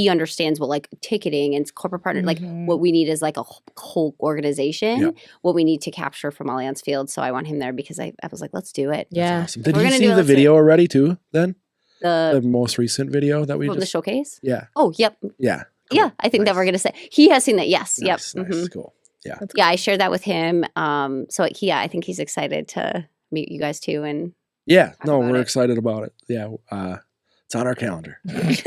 understands what like ticketing and corporate partner, like what we need is like a whole organization, what we need to capture from Allianz Field. So I want him there because I was like, let's do it. Yeah. Awesome. Did you see the video already too then? The most recent video that we from the showcase? Yeah. Oh, yep. Yeah. Cool. Yeah. I think that we're going to say he has seen that. Yes. Nice, yep. Nice. Cool. Yeah. Yeah. I shared that with him. So I think he's excited to meet you guys too. And yeah, no, we're excited about it. Yeah, it's on our calendar. Just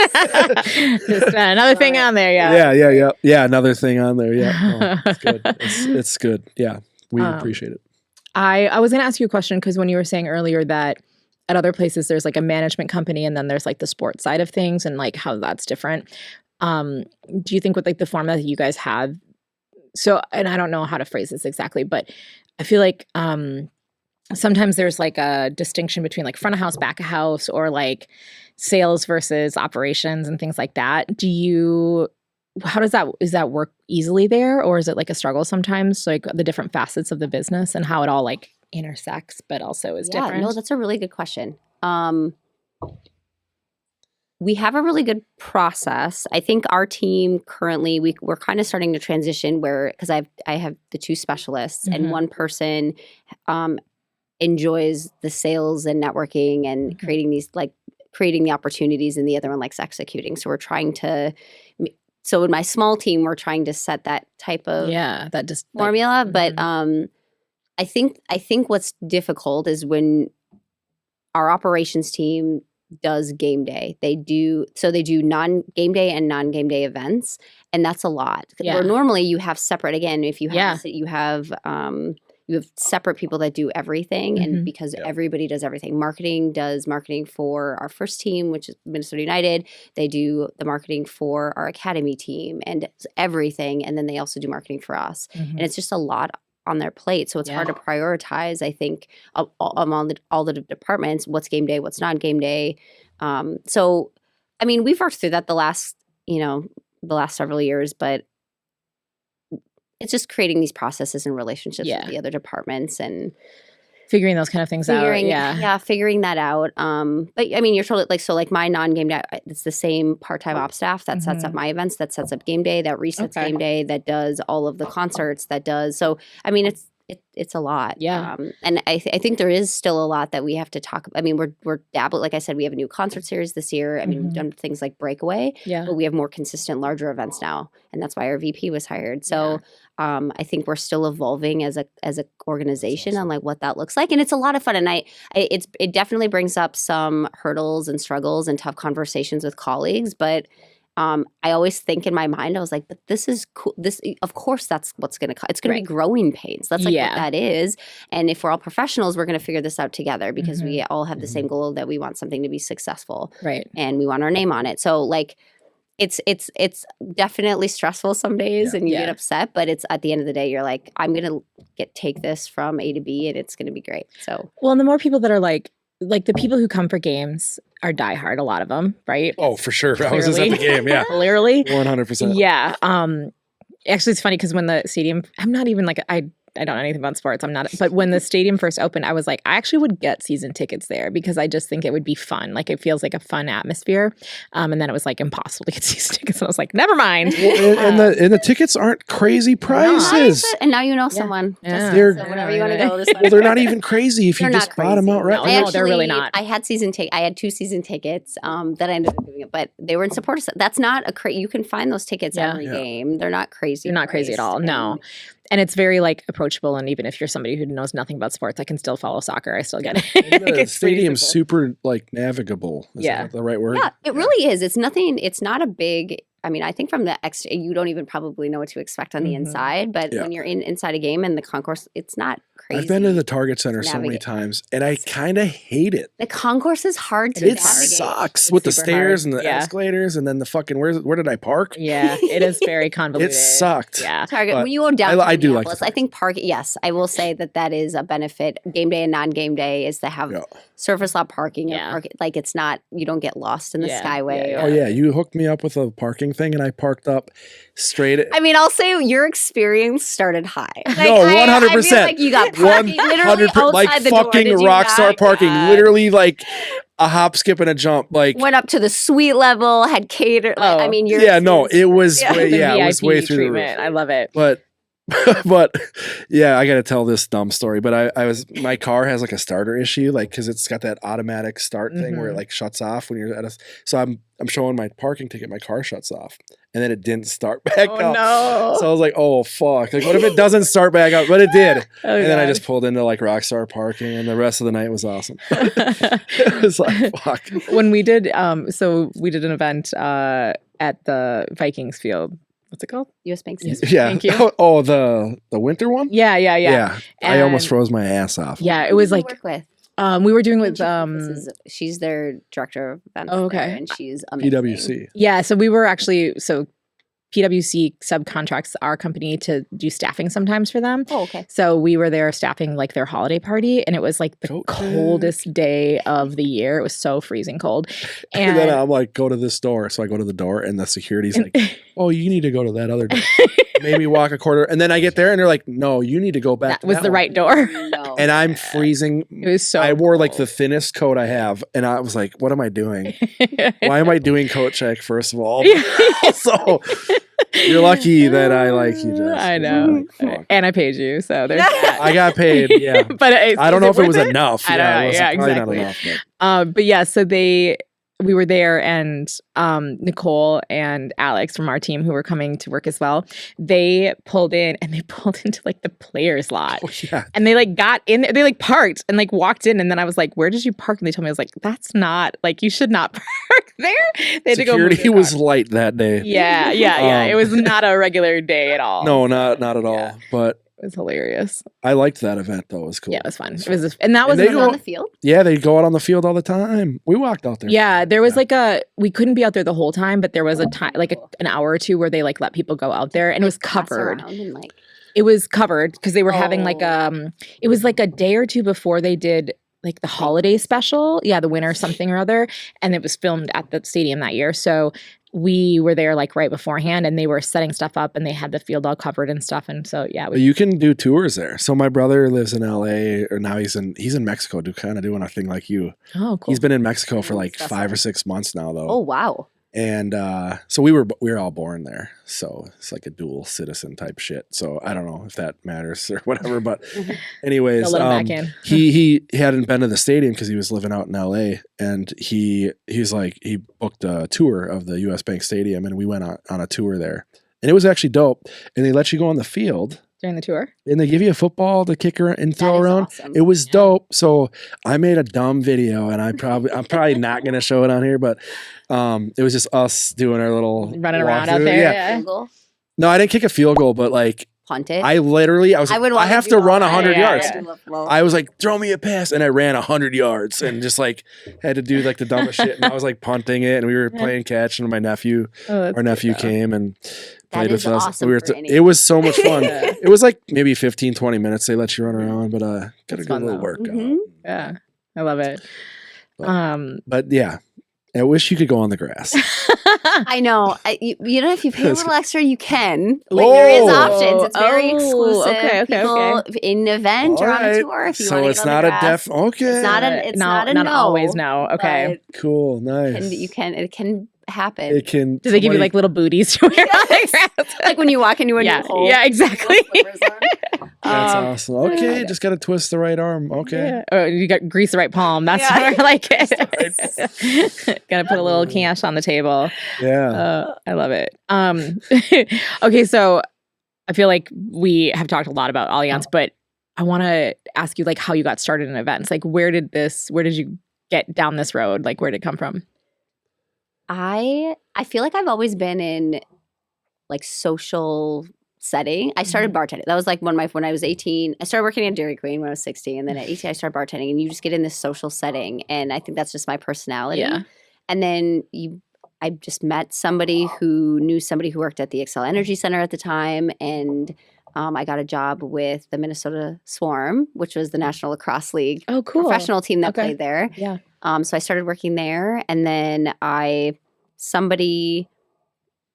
another thing on there, yeah. Another thing on there, yeah. No, it's good. It's good. Yeah, we appreciate it. I was going to ask you a question because when you were saying earlier that at other places there's like a management company and then there's like the sports side of things and like how that's different. Do you think with like the format that you guys have? So, and I don't know how to phrase this exactly, but I feel like sometimes there's like a distinction between like front of house, back of house, or like sales versus operations and things like that. Does that work easily there? Or is it like a struggle sometimes, like the different facets of the business and how it all like intersects, but also is different? No, that's a really good question. We have a really good process. I think our team currently, we're kind of starting to transition because I have the two specialists and one person enjoys the sales and networking and creating the opportunities, and the other one likes executing. So we're trying to, in my small team, we're trying to set that type of formula. But I think what's difficult is when our operations team does game day. They do non-game day and non-game day events, and that's a lot. Yeah. Where normally you have separate, again, if you have you have separate people that do everything, and because everybody does everything. Marketing does marketing for our first team, which is Minnesota United. They do the marketing for our academy team and everything, and then they also do marketing for us. And it's just a lot on their plate, so it's hard to prioritize. I think among all the departments, what's game day, what's not game day. So, I mean, we've worked through that the last several years, but it's just creating these processes and relationships with the other departments and figuring those kind of things out. Figuring that out. But I mean, you're totally like my non-game day, it's the same part-time op staff that sets up my events, that sets up game day, that resets game day, that does all of the concerts, so I mean, it's a lot. And I think there is still a lot that we have to talk about. I mean, we're dabbling, like I said, we have a new concert series this year. I mean, we've done things like Breakaway, but we have more consistent, larger events now, and that's why our VP was hired. So I think we're still evolving as a organization on like what that looks like, and it's a lot of fun. And it definitely brings up some hurdles and struggles and tough conversations with colleagues, but I always think in my mind, I was like, but this is cool. Of course, that's what's going to, it's going to be growing pains. That's like what that is. And if we're all professionals, we're going to figure this out together because we all have the same goal that we want something to be successful. Right. And we want our name on it. So like, it's definitely stressful some days and you get upset, but it's at the end of the day, you're like, I'm going to take this from A to B and it's going to be great. So, well, and the more people that are like the people who come for games are diehard, a lot of them, right? Oh, for sure. I was just at the game, Clearly. 100%. Yeah. Actually, it's funny because when the stadium, I'm not even like, I don't know anything about sports. I'm not, but when the stadium first opened, I was like, I actually would get season tickets there because I just think it would be fun. Like it feels like a fun atmosphere. And then it was like impossible to get season tickets. And I was like, never mind. Well, and the tickets aren't crazy prices. And now you know someone. They're, so whenever you want to go. Well, they're not even crazy if you just bought them outright. No, they're really not. I had 2 season tickets that I ended up giving it, but they were in support of. That's not you can find those tickets every game. They're not crazy. They're not crazy at all. No. And it's very like approachable, and even if you're somebody who knows nothing about sports, I can still follow soccer. I still get it. The stadium's super like navigable. Is that the right word? Yeah, it really is. It's nothing. It's not a big. I mean, I think from the you don't even probably know what to expect on the inside, but when you're inside a game and the concourse, it's not crazy. I've been to the Target Center so many times, and I kind of hate it. The concourse is hard to navigate. Sucks with the stairs and the escalators, and then the fucking where did I park? Yeah, it is very convoluted. It sucked. Yeah, Target. When you go down, I do like. I think park. Yes, I will say that is a benefit. Game day and non-game day is to have surface lot parking. Like it's not. You don't get lost in the skyway. Oh yeah, you hooked me up with a parking thing, and I parked up straight. I mean, I'll say your experience started high. Like, no, 100%. Like you got parking literally outside like the fucking door. rock star parking. Literally like a hop, skip, and a jump. Like went up to the suite level, had catered. Like, I mean, it was it was way through the roof. I love it. But yeah, I got to tell this dumb story. But my car has like a starter issue, like because it's got that automatic start thing where it like shuts off when you're at a. So I'm showing my parking ticket, my car shuts off, and then it didn't start back up. No. So I was like, oh fuck! Like, what if it doesn't start back up? But it did, and then I just pulled into like Rockstar parking, and the rest of the night was awesome. It was like fuck. When we did, so we did an event at the Vikings Field. What's it called? US Bank. Yeah. Thank you. Oh, the winter one? Yeah. I almost froze my ass off. Yeah, it was like work with. We were doing with she's their director of events. Oh, okay. There, and she's amazing. PwC. Yeah, so we were actually PwC subcontracts our company to do staffing sometimes for them. Oh, okay. So we were there staffing like their holiday party, and it was like the coldest day of the year. It was so freezing cold. And then I'm like, go to this door. So I go to the door, and the security's like, oh, you need to go to that other door. Maybe walk a quarter. And then I get there, and they're like, no, you need to go back. That was the right door. No. And I'm freezing. It was so I wore cold. like the thinnest coat I have, and I was like, what am I doing? Why am I doing coat check, first of all? So you're lucky that I like you, Jess. I know. And I paid you, so there's that. I got paid, yeah. But I don't know if it was enough. I don't know. It was yeah, probably exactly. not enough. But yeah, so we were there, and Nicole and Alex from our team, who were coming to work as well, they pulled into like the players lot. Oh, yeah. And they like got in, they like parked and like walked in, and then I was like, where did you park? And they told me, I was like, that's not, like, you should not park there. They had Security to go was light that day. Yeah. It was not a regular day at all. No, not at all. Yeah. But it was hilarious. I liked that event though. It was cool. Yeah, it was fun. And that was they go on the field. Yeah, they go out on the field all the time. We walked out there. Yeah, there was we couldn't be out there the whole time, but there was a time, like an hour or two, where they like let people go out there, and it was covered. It was covered because they were having like it was like a day or two before they did like the holiday special. Yeah, the winter something or other, and it was filmed at the stadium that year. So we were there like right beforehand, and they were setting stuff up, and they had the field all covered and stuff. And so yeah, you can do tours there. So my brother lives in LA, or now he's in Mexico, doing a thing like you. Oh, cool. He's been in Mexico for like 5 or 6 months now, though. Oh wow. And so we were all born there, so it's like a dual citizen type shit. So I don't know if that matters or whatever, but anyways, he hadn't been to the stadium because he was living out in LA, and he's like, he booked a tour of the US Bank Stadium, and we went on a tour there, and it was actually dope. And they let you go on the field during the tour, and they give you a football to kick around and throw around. Awesome. It was dope. So I made a dumb video, and I'm probably not gonna show it on here, but it was just us doing our little running around out there. Yeah. No, I didn't kick a field goal, but like punt it. I have to run 100 yards. I was like, throw me a pass, and I ran 100 yards, and just like had to do like the dumbest shit. And I was like punting it, and we were playing catch, and our nephew came and played with us. Awesome it was so much fun. It was like maybe 15, 20 minutes they let you run around, but got a good little workout. Mm-hmm. Yeah, I love it. But yeah, I wish you could go on the grass. I know. You know, if you pay a little extra, you can. Like, there is options. It's very exclusive. Okay. People in an event or on a tour. If you so want to it's not a def. Okay. It's not a no. Always no. Okay. Cool. Nice. It can happen. It can. Do they give you like little booties to wear on the grass? Like when you walk into a new hole. Yeah, exactly. That's awesome. Okay, just got to twist the right arm. Okay. Yeah. Oh, you got grease the right palm. That's what I like it. Got to put a little cash on the table. Yeah. I love it. Okay, so I feel like we have talked a lot about Allianz, but I want to ask you like how you got started in events. Like where did you get down this road? Like where did it come from? I feel like I've always been in like social setting. I started bartending. That was like when I was 18. I started working at Dairy Queen when I was 16, and then at 18 I started bartending. And you just get in this social setting, and I think that's just my personality. Yeah. And then I just met somebody who knew somebody who worked at the Xcel Energy Center at the time, and I got a job with the Minnesota Swarm, which was the National Lacrosse League professional team that played there. Yeah. So I started working there, and then somebody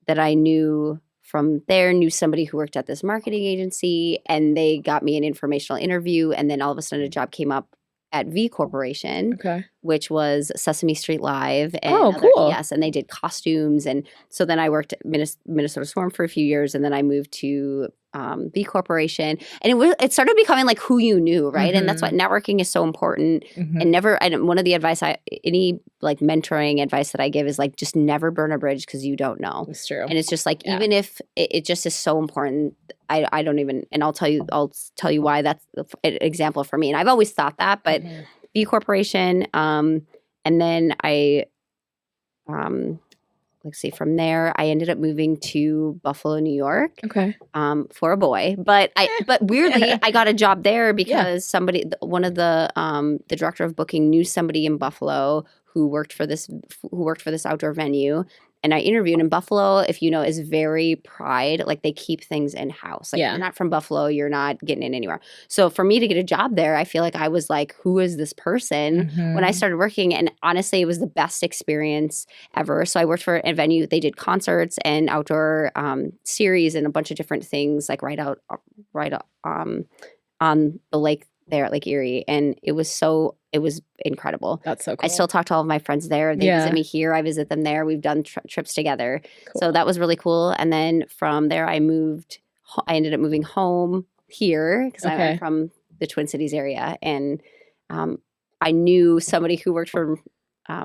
that I knew from there knew somebody who worked at this marketing agency, and they got me an informational interview, and then all of a sudden a job came up at V Corporation, which was Sesame Street Live. And cool. Yes, and they did costumes. And so then I worked at Minnesota Swarm for a few years, and then I moved to V Corporation. And it started becoming like who you knew, right? And that's why networking is so important. And one of the advice any like mentoring advice that I give is like just never burn a bridge because you don't know. It's true. And it's just like even if it just is so important. I don't even, and I'll tell you why that's an example for me. And I've always thought that, but V Corporation, and then from there, I ended up moving to Buffalo, New York. For a boy, but weirdly, I got a job there because one of the director of booking knew somebody in Buffalo who worked for this outdoor venue. And I interviewed in Buffalo, if you know, is very pride. Like they keep things in house. Like you're not from Buffalo, you're not getting in anywhere. So for me to get a job there, I feel like I was like, who is this person? When I started working, and honestly, it was the best experience ever. So I worked for a venue. They did concerts and outdoor series and a bunch of different things, like right on the lake there at Lake Erie, and it was incredible. That's so cool. I still talk to all of my friends there. They visit me here. I visit them there. We've done trips together. Cool. So that was really cool. And then from there, I ended up moving home here because I'm from the Twin Cities area, and I knew somebody who worked for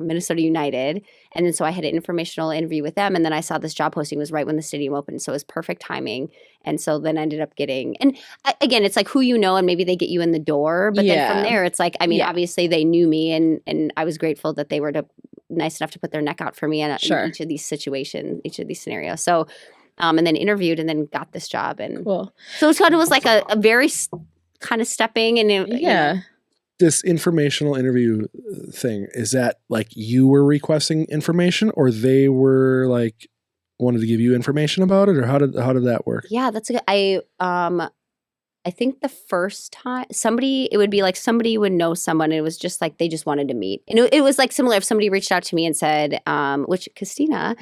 Minnesota United. And then so I had an informational interview with them. And then I saw this job posting was right when the stadium opened. So it was perfect timing. And so then I ended up getting, and again, it's like who you know, and maybe they get you in the door. But then from there, it's like, I mean, obviously they knew me and I was grateful that they were nice enough to put their neck out for me in each of these situations, each of these scenarios. So, and then interviewed and then got this job. And so it kind of was like a very kind of stepping and you know, this informational interview thing, is that like you were requesting information or they were like wanted to give you information about it, or how did that work? Yeah, that's a good, I think the first time it would be like somebody would know someone and it was just like they just wanted to meet. And it was like similar if somebody reached out to me and said, which Christina,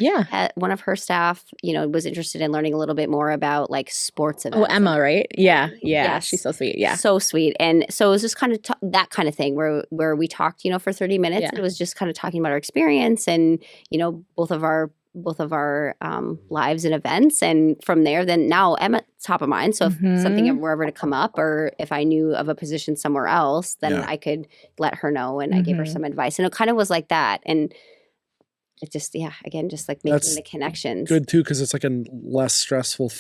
one of her staff, you know, was interested in learning a little bit more about like sports events. Oh, Emma, right? Yeah. Yes. She's so sweet. Yeah. So sweet. And so it was just kind of that kind of thing where we talked, you know, for 30 minutes. And it was just kind of talking about our experience and, you know, both of our lives and events. And from there, then now Emma's top of mind. So if something were ever to come up or if I knew of a position somewhere else, then I could let her know and I gave her some advice. And it kind of was like that. And it just, again, just like making the connections. Good too, because it's like a less stressful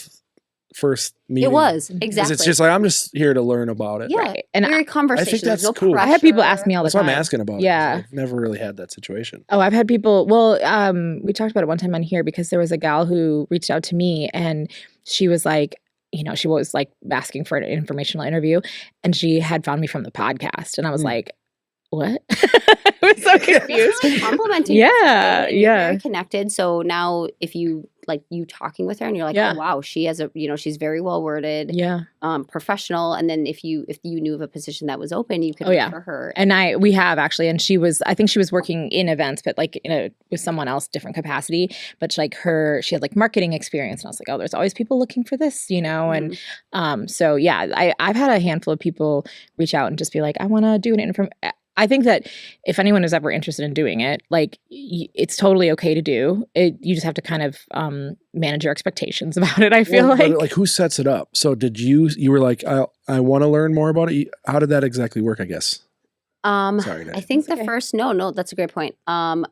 first meeting. It was, exactly. It's just like, I'm just here to learn about it. Yeah. Right. And very conversation. I think that's no cool. I have people ask me all the time. That's why I'm asking about it. I've never really had that situation. Oh, I've had people, we talked about it one time on here because there was a gal who reached out to me and she was like, you know, she was like asking for an informational interview and she had found me from the podcast. And I was like, what? I was so confused. Complimenting. Yeah. Very connected. So now if you like you talking with her and you're like, oh wow, she has she's very well worded, professional. And then if you knew of a position that was open, you could refer her. And we have actually, and I think she was working in events, but like with someone else, different capacity. But like she had like marketing experience, and I was like, oh, there's always people looking for this, you know. And so I've had a handful of people reach out and just be like, I want to do an I think that if anyone is ever interested in doing it, like it's totally okay to do it. You just have to kind of manage your expectations about it. I feel like who sets it up? So did you were like, I want to learn more about it. How did that exactly work? I guess. Sorry, I think first, no, that's a great point. I'm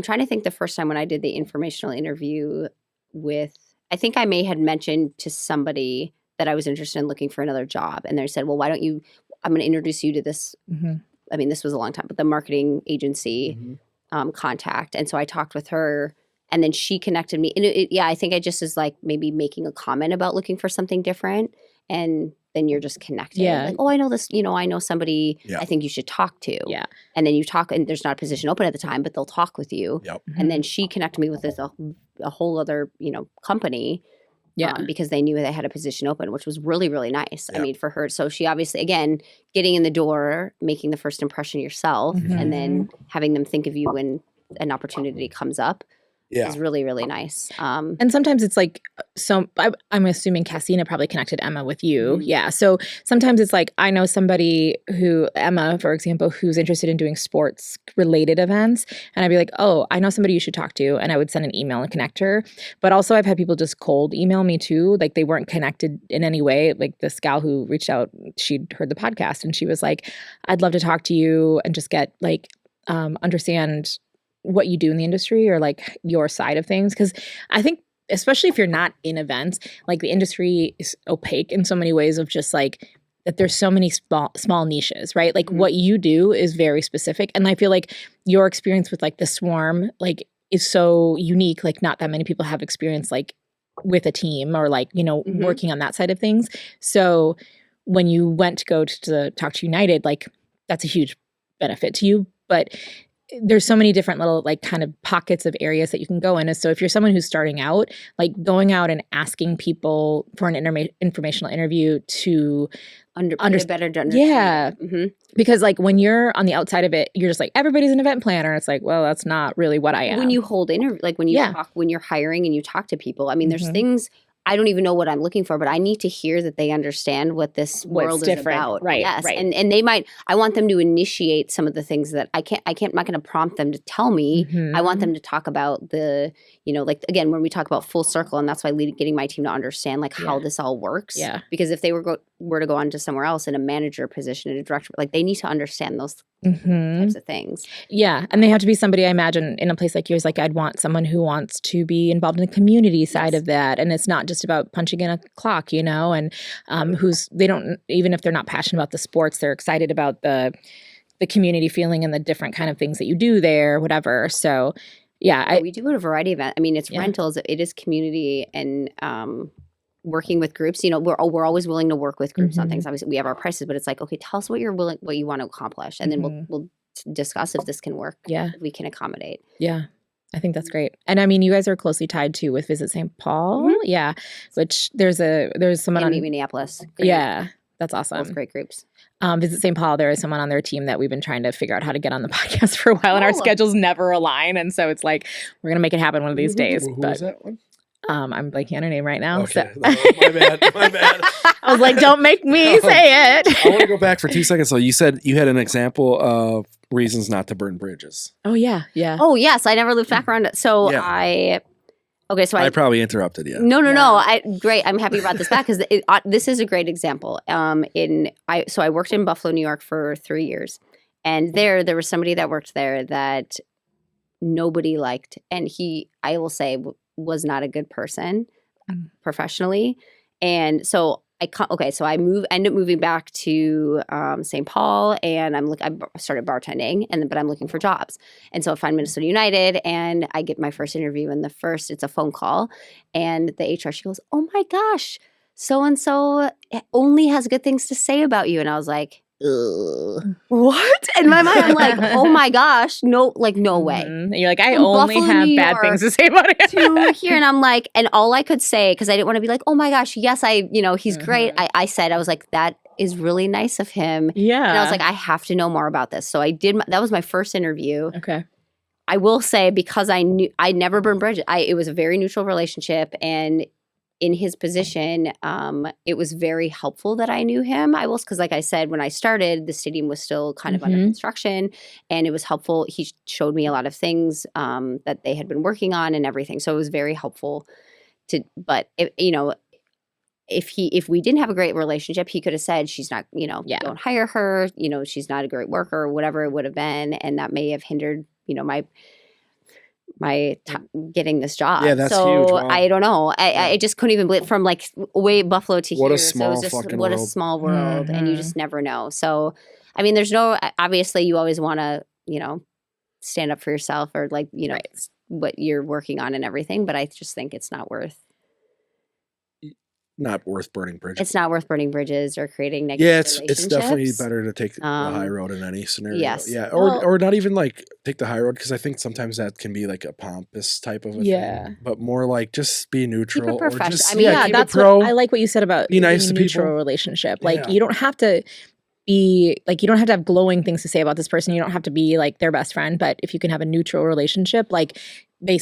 trying to think the first time when I did the informational interview I think I may had mentioned to somebody that I was interested in looking for another job. And they said, well, why don't you, I'm going to introduce you to this. I mean, this was a long time, but the marketing agency contact. And so I talked with her and then she connected me. And I think I just is like maybe making a comment about looking for something different. And then you're just connected. Yeah. Like, oh, I know this, I know somebody I think you should talk to. Yeah. And then you talk and there's not a position open at the time, but they'll talk with you. Yep. And then she connected me with a whole other, company. Because they knew they had a position open, which was really, really nice. I mean, for her. So she obviously, again, getting in the door, making the first impression yourself, and then having them think of you when an opportunity comes up is really, really nice. And sometimes it's like, I'm assuming Cassina probably connected Emma with you. Yeah. So sometimes it's like, I know somebody Emma, for example, who's interested in doing sports related events. And I'd be like, oh, I know somebody you should talk to. And I would send an email and connect her. But also I've had people just cold email me too. Like they weren't connected in any way. Like this gal who reached out, she'd heard the podcast and she was like, I'd love to talk to you and just get like, understand what you do in the industry or like your side of things. Because I think, especially if you're not in events, like the industry is opaque in so many ways of just like that there's so many small niches, right? Like what you do is very specific. And I feel like your experience with like the swarm, like is so unique. Like not that many people have experience like with a team or like, working on that side of things. So when you went to go to talk to United, like that's a huge benefit to you. But there's so many different little like kind of pockets of areas that you can go in. And so if you're someone who's starting out, like going out and asking people for an informational interview to better to understand. Yeah. Because like when you're on the outside of it, you're just like, everybody's an event planner. It's like, well, that's not really what I am. When you hold like when you talk, when you're hiring and you talk to people, I mean, there's things I don't even know what I'm looking for, but I need to hear that they understand what this world is about. Right. Yes. Right. And they might, I want them to initiate some of the things that I'm not going to prompt them to tell me. I want them to talk about the, like again, when we talk about full circle, and that's why getting my team to understand like how this all works. Yeah. Because if they were were to go on to somewhere else in a manager position, in a director, like they need to understand those Mm-hmm. types of things. Yeah. And they have to be somebody, I imagine, in a place like yours, like I'd want someone who wants to be involved in the community side Yes. of that. And it's not just about punching in a clock, you know, and they don't, even if they're not passionate about the sports, they're excited about the community feeling and the different kind of things that you do there, whatever. So yeah. We do a variety of, I mean, it's rentals, it is community and working with groups. You know, we're always willing to work with groups on things. Obviously we have our prices, but it's like, okay, tell us what you want to accomplish. And then we'll discuss if this can work. Yeah. If we can accommodate. Yeah. I think that's great. And I mean, you guys are closely tied too with Visit St. Paul. Yeah. Which there's someone And on Minneapolis. Great. Yeah. That's awesome. Both great groups. Visit St. Paul, there is someone on their team that we've been trying to figure out how to get on the podcast for a while, and our schedules never align. And so it's like, we're going to make it happen one of these days. Who was that one? I'm blanking on her name right now. Okay. So. My bad. I was like, don't make me say it. I want to go back for 2 seconds. So you said you had an example of reasons not to burn bridges. Oh, yeah. Yeah. Oh, yes. I never looped back around. So Yeah. I probably interrupted you. No. Great. I'm happy you brought this back because this is a great example. So I worked in Buffalo, New York for 3 years, and there was somebody that worked there that nobody liked, and I will say, was not a good person professionally, and so I ended up moving back to St. Paul, and I started bartending, but I'm looking for jobs. And so I find Minnesota United, and I get my first interview, and it's a phone call, and the HR, she goes, "Oh my gosh, so-and-so only has good things to say about you." And I was like, ugh. What? In my mind, I'm like, oh my gosh, no way. And you're like, I From only Buffalo, have New bad York things to say about it. to here, and I'm like, and all I could say, because I didn't want to be like, oh my gosh, yes, he's great. I said, I was like, that is really nice of him. Yeah. And I was like, I have to know more about this. So I did. That was my first interview. Okay. I will say, because I knew I never burned bridges. It was a very neutral relationship, and in his position, it was very helpful that I knew him. Because like I said, when I started, the stadium was still kind of under construction, and it was helpful. He showed me a lot of things that they had been working on and everything. So it was very helpful but if we didn't have a great relationship, he could have said, she's not, don't hire her, she's not a great worker, or whatever it would have been. And that may have hindered, my getting this job. Yeah, that's so huge. Wow. I don't know. I just couldn't even believe from like way Buffalo to What here. a small so it was just, fucking what world. a small world, and you just never know. So, I mean, obviously you always want to, stand up for yourself, or like, what you're working on and everything. But I just think it's not worth burning bridges. It's not worth burning bridges or creating negative it's definitely better to take the high road in any scenario. Yes. Yeah. Or not even like take the high road, because I think sometimes that can be like a pompous type of a thing. But more like just be neutral. Keep it or professional. just, I mean, that's pro. what I like what you said about be nice to neutral people. relationship. Like you don't have to you don't have to have glowing things to say about this person. You don't have to be like their best friend, but if you can have a neutral relationship, like they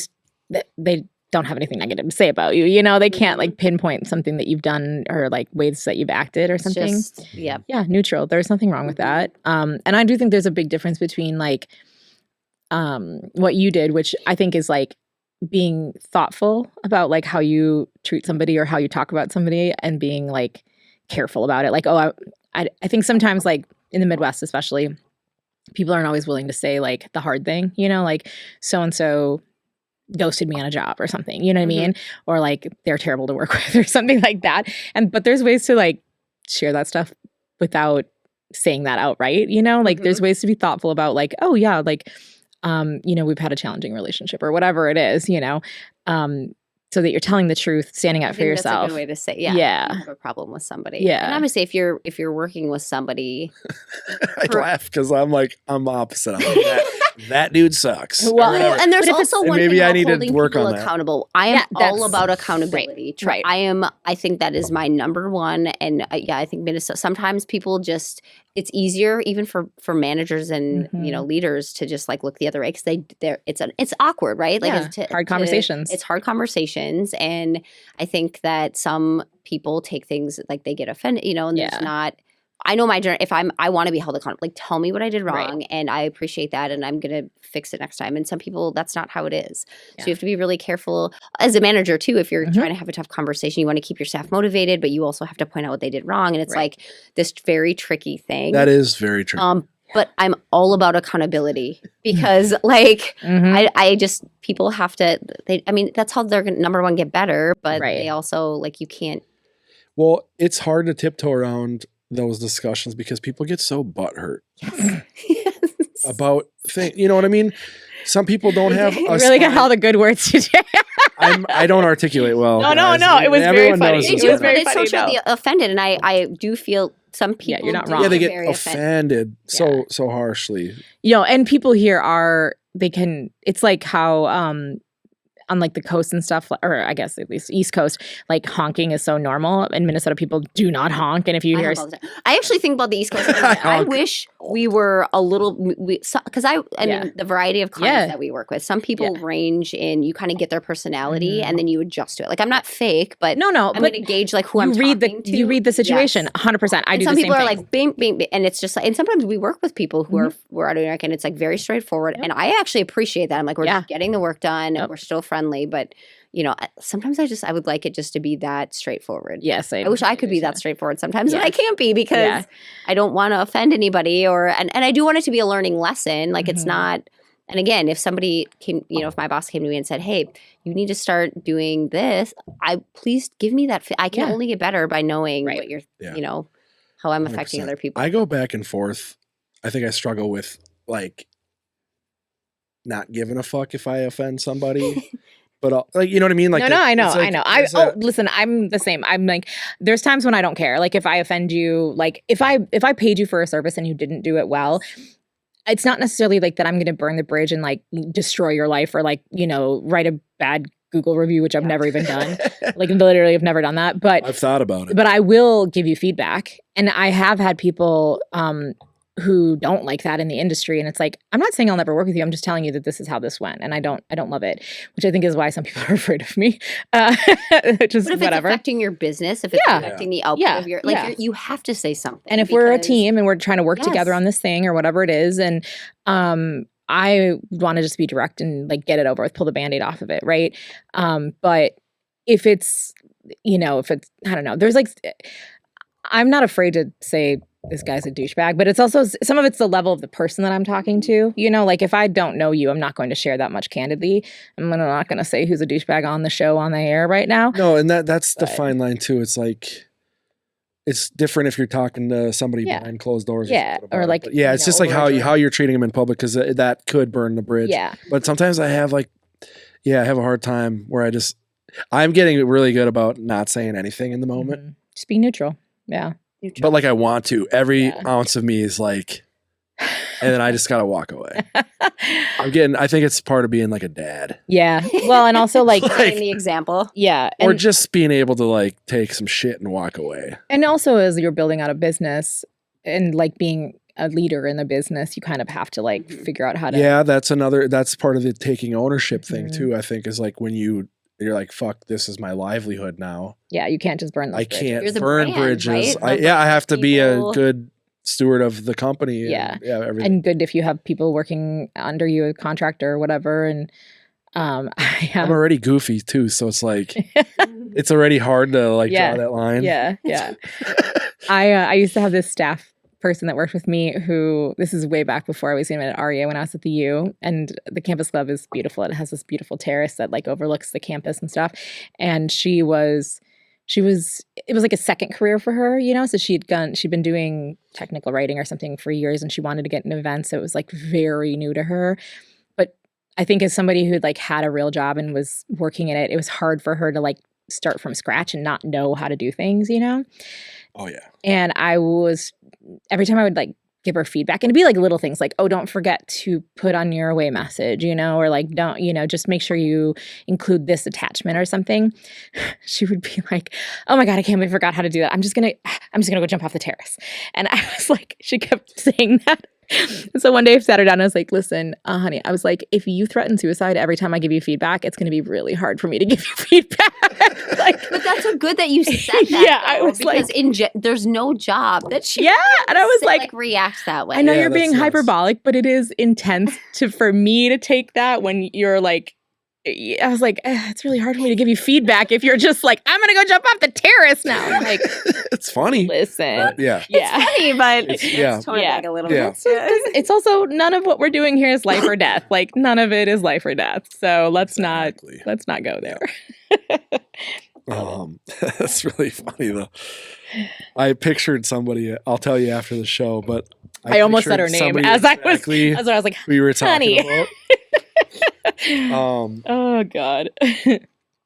don't have anything negative to say about you. They can't like pinpoint something that you've done or like ways that you've acted or something. Yeah, neutral. There's nothing wrong with that. And I do think there's a big difference between like what you did, which I think is like being thoughtful about like how you treat somebody or how you talk about somebody, and being like careful about it. Like, I think sometimes like in the Midwest especially, people aren't always willing to say like the hard thing, like so-and-so ghosted me on a job or something, you know what I mean? Or like they're terrible to work with or something like that. But there's ways to like share that stuff without saying that outright, like there's ways to be thoughtful about like, oh yeah, like, we've had a challenging relationship or whatever it is, so that you're telling the truth, standing up for yourself. That's a good way to say, yeah. You have a problem with somebody. Yeah. And obviously if you're working with somebody. I laugh because I'm opposite. I'm like, that dude sucks. Well, and there's also one maybe thing I about need to holding work people on that. accountable. I am all about accountability. Right. I think that is my number one. And I think Minnesota, sometimes people just, it's easier even for managers and, leaders to just like look the other way, because it's awkward, right? Like it's hard conversations. It's hard conversations. And I think that some people take things like they get offended, and there's not I know if I want to be held accountable, like tell me what I did wrong, and I appreciate that, and I'm gonna fix it next time. And some people, that's not how it is. So you have to be really careful as a manager too. If you're trying to have a tough conversation, you want to keep your staff motivated, but you also have to point out what they did wrong. And it's like this very tricky thing. That is very tricky. But I'm all about accountability because like I just people have to. That's how they're gonna, number one, get better. But they also like you can't. Well, it's hard to tiptoe around those discussions because people get so butthurt about things. You know what I mean? Some people don't have. You really got all the good words today. I don't articulate well. No. It was very funny. It was very funny. It's so true. Offended, and I do feel some people. You're not wrong. Yeah, they get offended so harshly. And people here it's like how on like the coast and stuff, or I guess at least East Coast, like honking is so normal. In Minnesota, people do not honk. And if you hear, I actually think about the East Coast. I wish we were a little, because I mean the variety of clients that we work with. Some people range in, you kind of get their personality and then you adjust to it. Like I'm not fake, but I'm going to gauge like who I'm talking to. You read the situation 100%. I do the same thing. Some people are like bing, bing, bing, and it's just like, and sometimes we work with people who are out of America, and it's like very straightforward. And I actually appreciate that. I'm like, we're just getting the work done. We're still friendly, but sometimes I would like it just to be that straightforward. Yes, I wish I could be that straightforward sometimes, but I can't be because I don't want to offend anybody, and I do want it to be a learning lesson. Like it's not. And again, if somebody came, if my boss came to me and said, "Hey, you need to start doing this," please give me that. I can only get better by knowing what you're, how I'm affecting 100%. Other people. I go back and forth. I think I struggle with like not giving a fuck if I offend somebody. But like, you know what I mean? Like, I know. Listen, I'm the same. I'm like, there's times when I don't care. Like if I offend you, like if I paid you for a service and you didn't do it well, it's not necessarily like that I'm going to burn the bridge and like destroy your life or like, write a bad Google review, which I've never even done. Like literally I've never done that, but I've thought about it. But I will give you feedback. And I have had people, who don't like that in the industry. And it's like, I'm not saying I'll never work with you. I'm just telling you that this is how this went. And I don't love it, which I think is why some people are afraid of me. Just but if whatever. It's affecting your business, if it's affecting the output of your, you have to say something. And if we're a team and we're trying to work together on this thing or whatever it is, and I want to just be direct and like get it over with, pull the Band-Aid off of it. Right. But if it's, I don't know, there's like, I'm not afraid to say, this guy's a douchebag, but it's also, some of it's the level of the person that I'm talking to. Like if I don't know you, I'm not going to share that much candidly. I'm not going to say who's a douchebag on the show, on the air right now. No, and that's the fine line too. It's like, it's different if you're talking to somebody behind closed doors. Or like, it's just like how you're treating them in public, because that could burn the bridge. Yeah. But sometimes I have I have a hard time where I'm getting really good about not saying anything in the moment. Just be neutral. Yeah. But like I want to. Every ounce of me is like, and then I just gotta walk away. I think it's part of being like a dad. Yeah. Well, and also like setting the example. Yeah. Or just being able to like take some shit and walk away. And also as you're building out a business and like being a leader in the business, you kind of have to like figure out how to. Yeah, that's part of the taking ownership thing too, I think, is like when you're like, fuck, this is my livelihood now. Yeah, you can't just burn those bridges. I can't burn bridges. Right? I have to be a good steward of the company. Everything. And good if you have people working under you, a contractor or whatever. And I'm already goofy too, so it's like it's already hard to like draw that line. Yeah. I used to have this staff person that worked with me who, this is way back before I was even at REA, when I was at the U, and the campus club is beautiful. It has this beautiful terrace that like overlooks the campus and stuff. And it was like a second career for her, so she'd been doing technical writing or something for years, and she wanted to get an event. So it was like very new to her. But I think as somebody who like had a real job and was working in it, it was hard for her to like start from scratch and not know how to do things, Oh yeah. And every time I would like give her feedback, and it'd be like little things like, oh, don't forget to put on your away message, or like, don't, just make sure you include this attachment or something. She would be like, oh my God, I can't believe I forgot how to do that. I'm just gonna go jump off the terrace. And I was like, she kept saying that. So one day I sat her down and I was like, listen, honey, I was like, if you threaten suicide every time I give you feedback, it's going to be really hard for me to give you feedback. Like, but that's so good that you said that. Yeah, I was because there's no job that she and I was like reacts that way. I know Yeah, you're being that's hyperbolic, but it is intense for me to take that when you're like, I was like, it's really hard for me to give you feedback if you're just like, I'm going to go jump off the terrace now. I'm like, it's funny. listen. But yeah. It's funny, but It's tone it back a little Yeah. bit. It's also none of what we're doing here is life or death. Like none of it is life or death. So let's not go there. That's really funny though. I pictured somebody, I'll tell you after the show, but I almost said her name as I was like, we were talking honey. about. Oh God.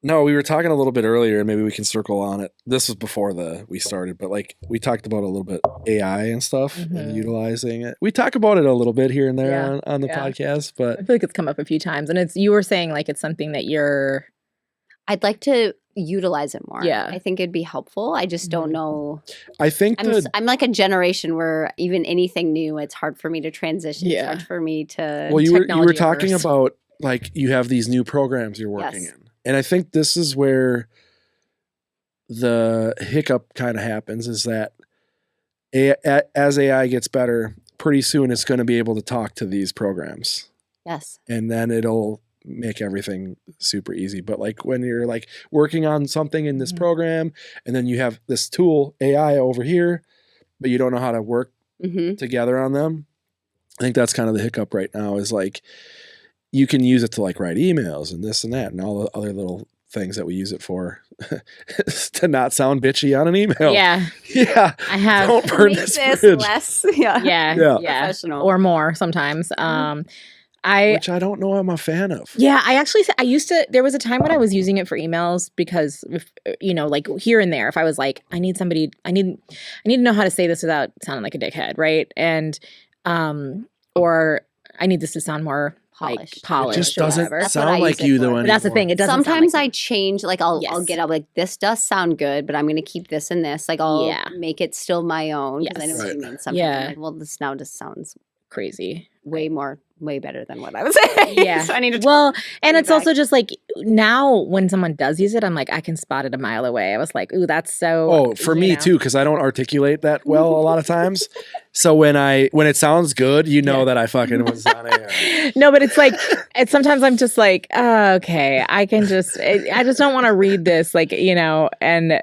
No, we were talking a little bit earlier, and maybe we can circle on it. This was before we started, but like we talked about a little bit AI and stuff and utilizing it. We talk about it a little bit here and there on the podcast, but I feel like it's come up a few times, and you were saying like it's something that I'd like to utilize it more. Yeah. I think it'd be helpful. I just don't know. I think I'm like a generation where even anything new, it's hard for me to transition. Yeah. It's hard for me to. well, you were technology talking averse. about like you have these new programs you're working Yes. in, and I think this is where the hiccup kind of happens. Is that as AI gets better, pretty soon it's going to be able to talk to these programs. Yes. And then it'll make everything super easy. But like when you're like working on something in this program and then you have this tool AI over here, but you don't know how to work together on them. I think that's kind of the hiccup right now is like you can use it to like write emails and this and that and all the other little things that we use it for to not sound bitchy on an email. Yeah. Yeah. I have Don't burn Make this this bridge. less. yeah. Professional. Or more sometimes. Which I don't know I'm a fan of. Yeah, I used to, there was a time when I was using it for emails because, like here and there, if I was like, I need to know how to say this without sounding like a dickhead, right? And, or I need this to sound more Polished. polished. It just or doesn't whatever. sound like you though anymore. But that's the thing. It doesn't sound Sometimes like I change, like I'll get up like this does sound good, but I'm going to keep this and this. Like I'll make it still my own because I know what you mean. Sometimes I'm like, well, this now just sounds crazy. way better than what I was saying. Yeah. So I need to and it's back. also just like now when someone does use it, I'm like, I can spot it a mile away. I was like, ooh, that's so. Oh, for me too, because I don't articulate that well a lot of times. So when it sounds good, that I fucking was on air. No, but it's like, sometimes I'm just like, oh, okay, I just don't want to read this, like, and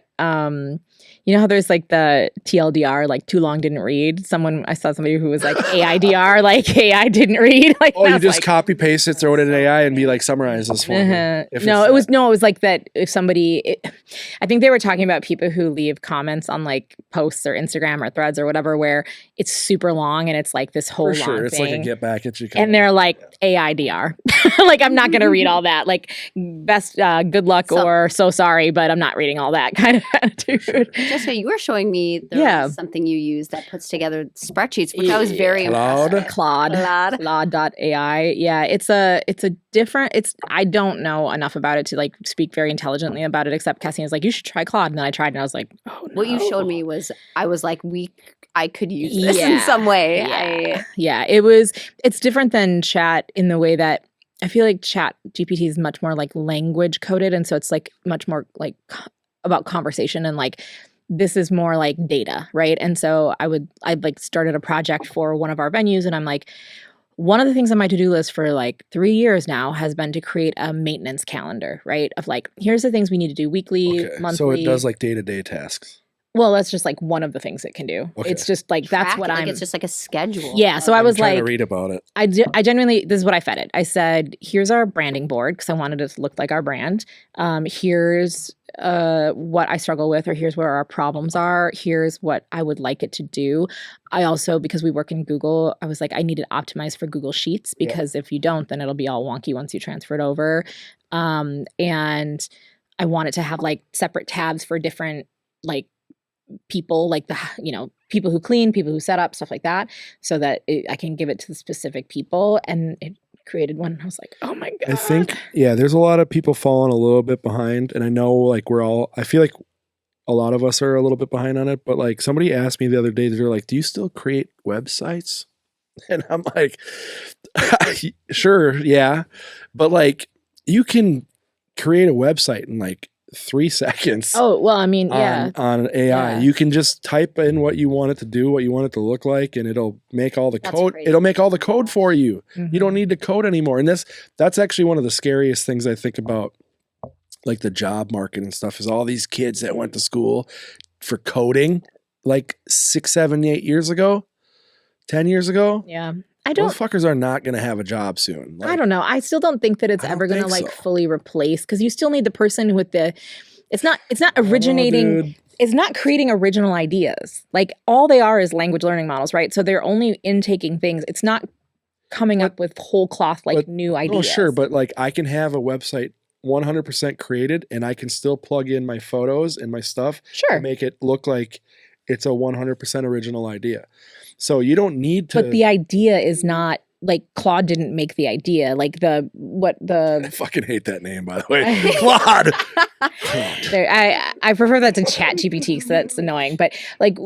you know how there's like the TLDR, like too long didn't read. I saw somebody who was like AIDR, like AI didn't read. Like, oh, you just copy paste it, throw it in AI, and be like, summarize this for me. It was like that. If somebody, I think they were talking about people who leave comments on like posts or Instagram or Threads or whatever, where it's super long and it's like this whole For sure, long it's thing. like a get back at you. And they're like AIDR, like I'm not going to read all that. Like best, good luck or so sorry, but I'm not reading all that kind of attitude. Jessica, you were showing me was something you use that puts together spreadsheets, which I was very impressed with. Claude.ai. Yeah, it's a different. I don't know enough about it to like speak very intelligently about it. Except Cassine was like, "You should try Claude," and then I tried, and I was like, "Oh no." What you showed me was, I was like, I could use this in some way. It's different than chat in the way that I feel like chat GPT is much more like language coded. And so it's like much more like about conversation and like, this is more like data. Right. And so I'd like started a project for one of our venues and I'm like, one of the things on my to-do list for like 3 years now has been to create a maintenance calendar, right? Of like, here's the things we need to do weekly, monthly. So it does like day-to-day tasks. Well, that's just like one of the things it can do. Okay. It's just like, that's what it's just like a schedule. Yeah. So I was trying like, to read about it. I genuinely, this is what I fed it. I said, here's our branding board because I wanted it to look like our brand. Here's what I struggle with, or here's where our problems are. Here's what I would like it to do. I also, because we work in Google, I was like, I need it optimized for Google Sheets because if you don't, then it'll be all wonky once you transfer it over. And I want it to have like separate tabs for different like people, like people who clean, people who set up, stuff like that, so that I can give it to the specific people. And it created one. And I was like, oh my God. I think, there's a lot of people falling a little bit behind. And I know like I feel like a lot of us are a little bit behind on it. But like somebody asked me the other day, they're like, do you still create websites? And I'm like, sure, yeah. But like, you can create a website in like 3 seconds. Oh, well, I mean, yeah. On AI. Yeah. You can just type in what you want it to do, what you want it to look like, and it'll make all the That's code. crazy. It'll make all the code for you. Mhm. You don't need to code anymore. And that's actually one of the scariest things I think about, like the job market and stuff, is all these kids that went to school for coding like 6, 7, 8 years ago, 10 years ago. Yeah. Those fuckers are not going to have a job soon. Like, I don't know. I still don't think that it's I don't ever going to think like so. fully replace, because you still need the person with the, it's not originating. dude. It's not creating original ideas. Like all they are is language learning models, right? So they're only intaking things. It's not coming up with whole cloth like new ideas. Oh, sure. But like I can have a website 100% created and I can still plug in my photos and my stuff Sure. to make it look like it's a 100% original idea. So you don't need to. But the idea is not like Claude didn't make the idea. Like I fucking hate that name, by the way. Claude. I prefer that to Chat GPT, so that's annoying. But like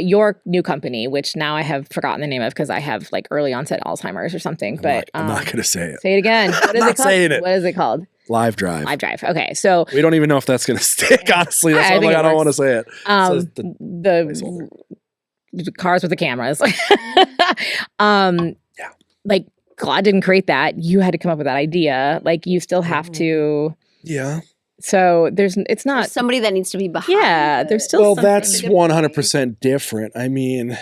your new company, which now I have forgotten the name of because I have like early onset Alzheimer's or something. But I'm not going to say it. Say it again. What is I'm it not called? saying it. What is it called? Live Drive. Live Drive. Okay, so We don't even know if that's going to stick, honestly. That's why I'm think like, it I don't want to works. say it. So it's the cars with the cameras. Yeah. Like Claude didn't create that. You had to come up with that idea. Like you still have to. Yeah. So it's not. There's somebody that needs to be behind. Yeah, there's still. Well, something. that's 100% different. I mean,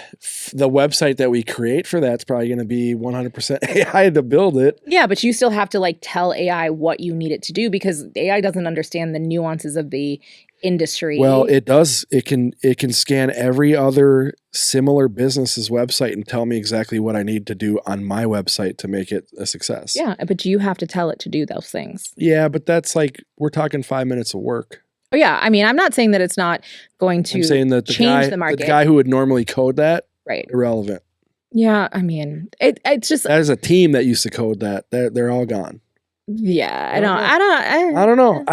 the website that we create for that's probably going to be 100% AI to build it. Yeah, but you still have to like tell AI what you need it to do because AI doesn't understand the nuances of the industry. Well, it does. It can scan every other similar business's website and tell me exactly what I need to do on my website to make it a success. Yeah, but you have to tell it to do those things. Yeah, but that's like we're talking 5 minutes of work. Oh yeah, I mean, I'm not saying that it's not going to I'm saying that change the market. the guy who would normally code that, Right. irrelevant. Yeah, I mean, it's just That is a team that used to code that. They're all gone. yeah. I don't know.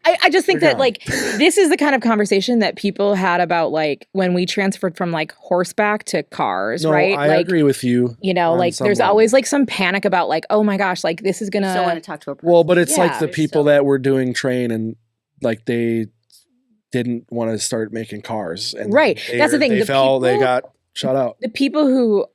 I just think They're that gone. like this is the kind of conversation that people had about like when we transferred from like horseback to cars, No, right? I like, agree with you. You know, on like some there's level. always like some panic about like, oh my gosh, like this is You still want gonna. to talk to a person. Well, but it's like Yeah, the there's people still- that were doing train and like they didn't want to start making cars. And Right. That's the thing. They The they people- got shut out. The people who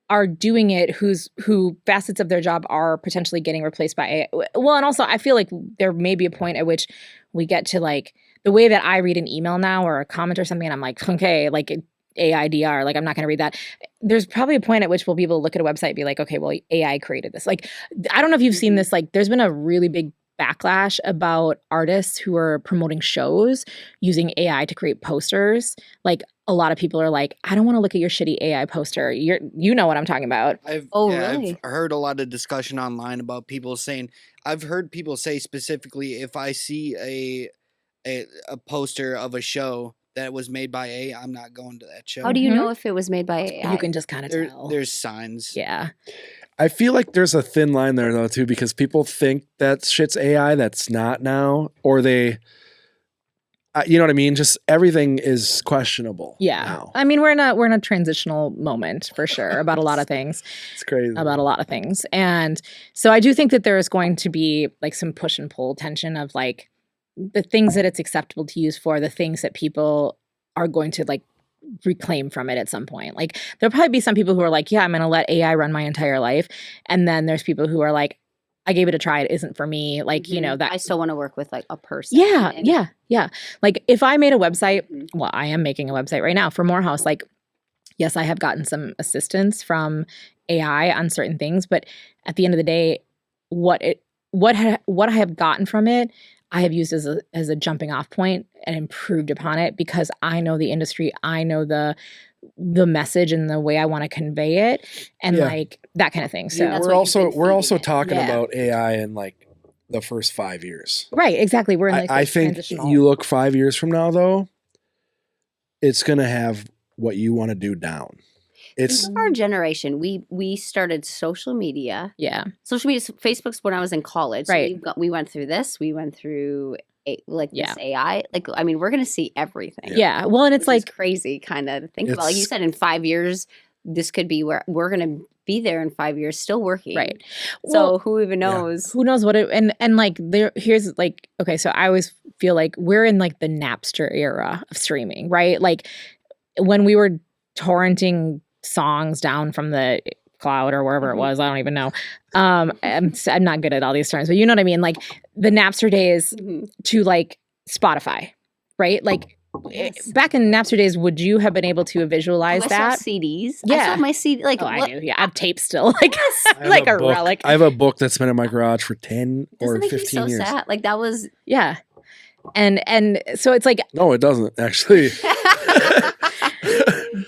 are doing it, who facets of their job are potentially getting replaced by AI. Well, and also I feel like there may be a point at which we get to like the way that I read an email now or a comment or something, and I'm like, okay, like AIDR, like I'm not going to read that. There's probably a point at which we'll be able to look at a website and be like, okay, well, AI created this. Like, I don't know if you've seen this, like there's been a really big backlash about artists who are promoting shows using AI to create posters. Like a lot of people are like, I don't want to look at your shitty AI poster. You know what I'm talking about. I've really? heard a lot of discussion online about people saying. I've heard people say specifically, if I see a poster of a show that was made by AI, I'm not going to that show. How do you Mhm. know if it was made by AI? You can just kind of tell. There's signs. Yeah. I feel like there's a thin line there though too, because people think that shit's AI that's not now, or they, you know what I mean? Just everything is questionable. Yeah. now. I mean, we're in a transitional moment for sure about a lot of things. It's crazy. About a lot of things. And so I do think that there is going to be like some push and pull tension of like the things that it's acceptable to use for, the things that people are going to like reclaim from it at some point. Like there'll probably be some people who are like, yeah, I'm going to let AI run my entire life. And then there's people who are like, I gave it a try. It isn't for me. Like, you know, that I still want to work with like a person. Yeah, and- yeah. Like if I made a website, Mhm. well, I am making a website right now for Morehouse. Like, yes, I have gotten some assistance from AI on certain things, but at the end of the day, what I have gotten from it, I have used as a jumping off point and improved upon it because I know the industry, I know the message and the way I want to convey it, and Yeah. like that kind of thing. So That's we're what you've been we're also feeding it. talking Yeah. about AI in like the first 5 years. right, exactly. We're in like I this think transitional. you look 5 years from now though, it's gonna have what you want to do down. It's Think of our generation. We started social media. yeah, Social media, Facebook's when I was in college. Right. So we went through this. We went through Yeah. this AI. Like, I mean, we're going to see everything. yeah. Well, and it's Which is like crazy kind of to think about. Like you It's- said, in 5 years, this could be where we're going to be there in 5 years still working. Right. So Well, who even knows? who knows what it and like here's like, okay, so I always feel like we're in like the Napster era of streaming, right? Like when we were torrenting songs down from the cloud or wherever it was, I don't even know. I'm not good at all these terms, but you know what I mean? Like the Napster days to like Spotify, right? Like back in Napster days, would you have been able to visualize I that? saw CDs. Yeah. I saw my CD. Like, I what? do. Yeah, I have tapes still. Like, I have like a book. relic. I have a book that's been in my garage for 10 or Doesn't make me 15 so years. sad. Like that was. Yeah. And so it's like, No, it doesn't actually.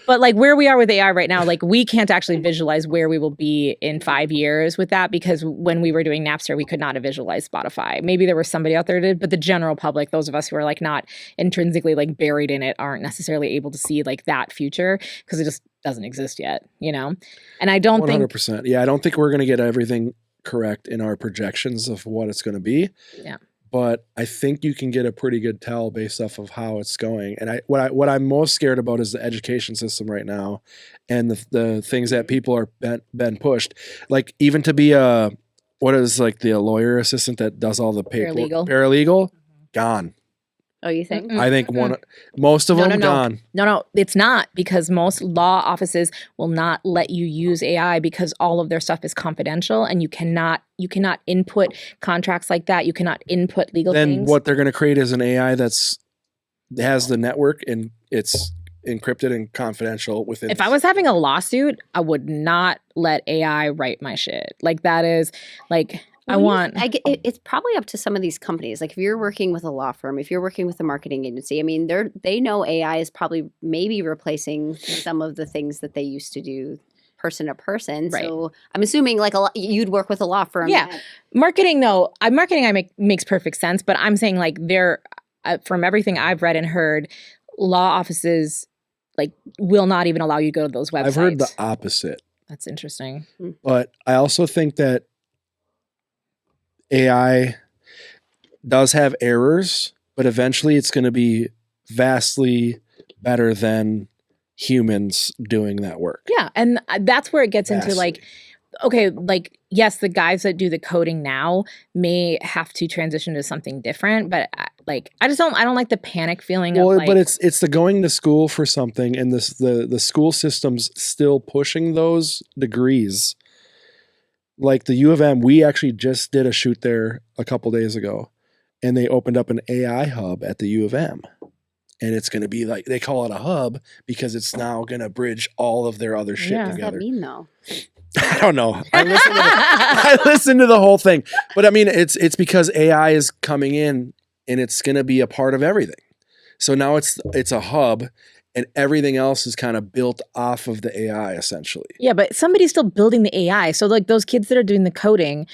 but like where we are with AI right now, like we can't actually visualize where we will be in 5 years with that, because when we were doing Napster, we could not have visualized Spotify. Maybe there was somebody out there that did, but the general public, those of us who are like not intrinsically like buried in it, aren't necessarily able to see like that future because it just doesn't exist yet, you know? And I don't 100%. Yeah, I don't think we're going to get everything correct in our projections of what it's going to be. Yeah. But I think you can get a pretty good tell based off of how it's going. And what I'm most scared about is the education system right now, and the things that people are been pushed, like even to be what is like the lawyer assistant that does all the paper paralegal gone. Oh, you think? I think most of them gone. No, it's not, because most law offices will not let you use AI because all of their stuff is confidential, and you cannot input contracts like that. You cannot input legal things. Then what they're going to create is an AI has the network and it's encrypted and confidential within. If I was having a lawsuit, I would not let AI write my shit. Like that is like. It's probably up to some of these companies. Like if you're working with a law firm, if you're working with a marketing agency, I mean, they know AI is probably maybe replacing some of the things that they used to do person to person. Right. So I'm assuming like you'd work with a law firm. Yeah. Marketing though, makes perfect sense. But I'm saying like from everything I've read and heard, law offices like will not even allow you to go to those websites. I've heard the opposite. That's interesting. But I also think that AI does have errors, but eventually it's going to be vastly better than humans doing that work. Yeah. And that's where it gets into like, okay, like, yes, the guys that do the coding now may have to transition to something different, but I don't like the panic feeling of like. But it's the going to school for something, and the school system's still pushing those degrees. Like the U of M, we actually just did a shoot there a couple days ago, and they opened up an AI hub at the U of M. And it's going to be like, they call it a hub because it's now going to bridge all of their other shit together. What does that mean though? I don't know. I listened to the whole thing. But I mean, it's because AI is coming in and it's going to be a part of everything. So now it's a hub, and everything else is kind of built off of the AI essentially. Yeah, but somebody's still building the AI. So like those kids that are doing the coding,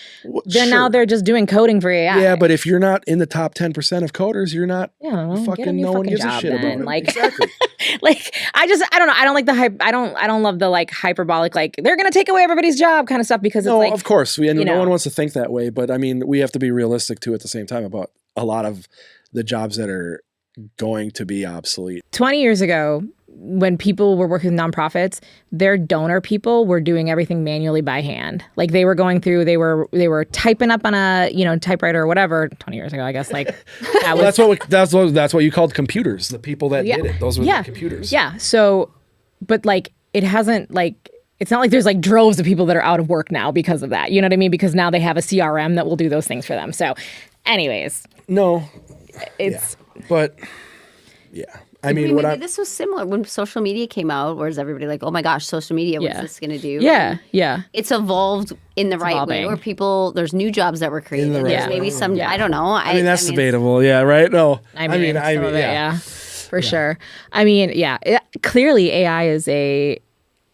now they're just doing coding for AI. Yeah, but if you're not in the top 10% of coders, you're not fucking no one gives a shit about it. Like, exactly. Like I don't know. I don't like the hype. I don't love the like hyperbolic, like they're going to take away everybody's job kind of stuff, because it's like, of course no one wants to think that way, but I mean, we have to be realistic too at the same time about a lot of the jobs that are going to be obsolete. 20 years ago, when people were working with nonprofits, their donor people were doing everything manually by hand. Like they were going through, they were typing up on a typewriter or whatever. 20 years ago, I guess. Like that's what you called computers. The people that did it, those were the computers. Yeah. So, but like it hasn't like. It's not like there's like droves of people that are out of work now because of that. You know what I mean? Because now they have a CRM that will do those things for them. So, anyways. No. It's. Yeah. But, yeah. I mean, this was similar when social media came out, whereas everybody like, oh my gosh, social media, what's this going to do? Yeah, yeah. It's evolved in the right way, where there's new jobs that were created. There's maybe some, I don't know. I mean, that's debatable. Yeah, right? No. I mean, for sure. I mean, clearly AI is a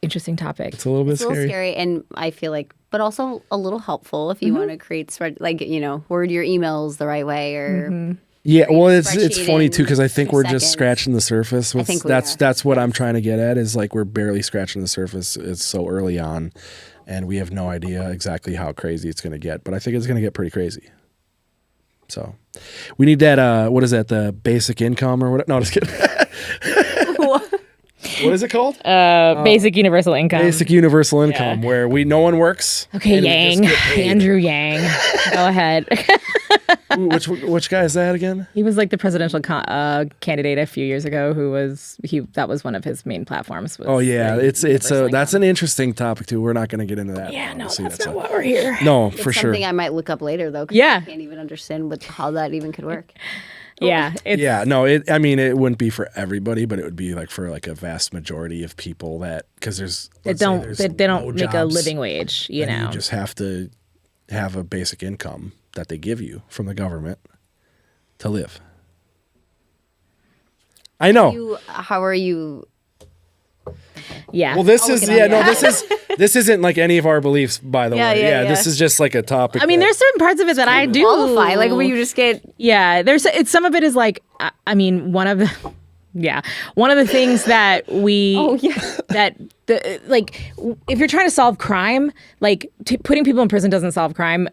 interesting topic. It's a little bit scary. It's a little scary, and I feel like, but also a little helpful if you want to create, word your emails the right way or... Yeah, well, it's funny too, because I think we're just scratching the surface. That's what I'm trying to get at, is like we're barely scratching the surface. It's so early on, and we have no idea exactly how crazy it's going to get. But I think it's going to get pretty crazy. So we need that. What is that? The basic income or what? No, just kidding. What is it called? Basic universal income. Basic universal income, where no one works. Okay, Yang. Andrew Yang. Go ahead. Which guy is that again? He was like the presidential candidate a few years ago. That was one of his main platforms. That's an interesting topic too. We're not going to get into that. Yeah, no, that's not why we're here. No, It's for sure. something I might look up later though. Yeah, I can't even understand how that even could work. Yeah, it wouldn't be for everybody, but it would be like for like a vast majority of people because they don't make a living wage. You just have to have a basic income that they give you from the government to live. I know. How are you? Yeah. Well, this isn't like any of our beliefs, by the way. Yeah, this is just like a topic. I mean, there's certain parts of it that I do qualify. Like, will you just get? Yeah, some of it is like, I mean, one of the things that we, if you're trying to solve crime, like putting people in prison doesn't solve crime.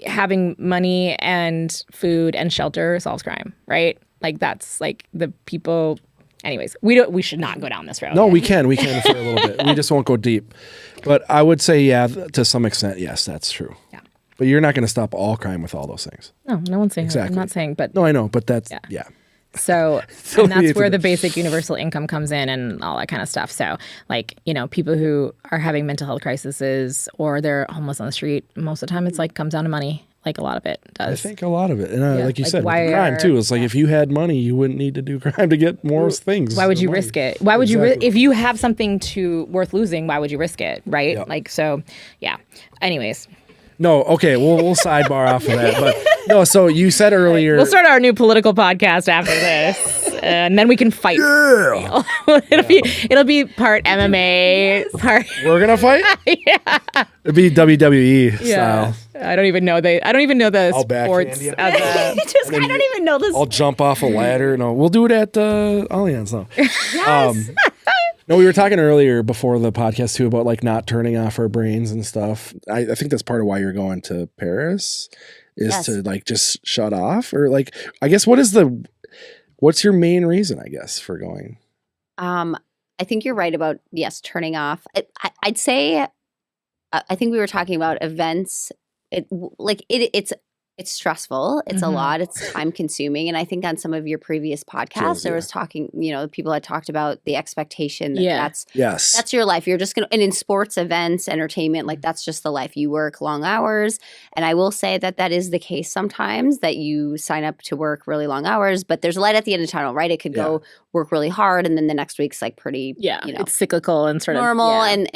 Having money and food and shelter solves crime, right? Like that's like the people. Anyways, we should not go down this road. No, we can for a little bit. We just won't go deep. But I would say, to some extent, yes, that's true. Yeah. But you're not going to stop all crime with all those things. No one's saying exactly. I'm not saying, but no, I know, but that's So and that's where the basic universal income comes in and all that kind of stuff. So like, people who are having mental health crises or they're homeless on the street, most of the time it's like comes down to money. Like a lot of it does. I think a lot of it. And like you said, with the crime too. It's like if you had money, you wouldn't need to do crime to get more things. Why would you risk it? Why would you if you have something worth losing, why would you risk it? Right? Yeah. Like, so yeah. Anyways. No, okay, we'll sidebar off of that. But no, so you said earlier. We'll start our new political podcast after this. And then we can fight. Yeah. It'll be part MMA, part. We're gonna fight. Yeah. It'd be WWE style. I don't even know the sports. I don't even know this. I'll jump off a ladder. No, we'll do it at Allianz. No. Yes. No, we were talking earlier before the podcast too about like not turning off our brains and stuff. I think that's part of why you're going to Paris is to like just shut off, or like I guess what's your main reason, I guess, for going? I think you're right about turning off. I'd say I think we were talking about events. It's stressful. It's a lot. It's time consuming. And I think on some of your previous podcasts, there was talking, people had talked about the expectation that that's your life. You're just going to, and in sports, events, entertainment, like that's just the life. You work long hours. And I will say that is the case sometimes, that you sign up to work really long hours, but there's a light at the end of the tunnel, right? It could go work really hard. And then the next week's like pretty, it's cyclical and sort normal. of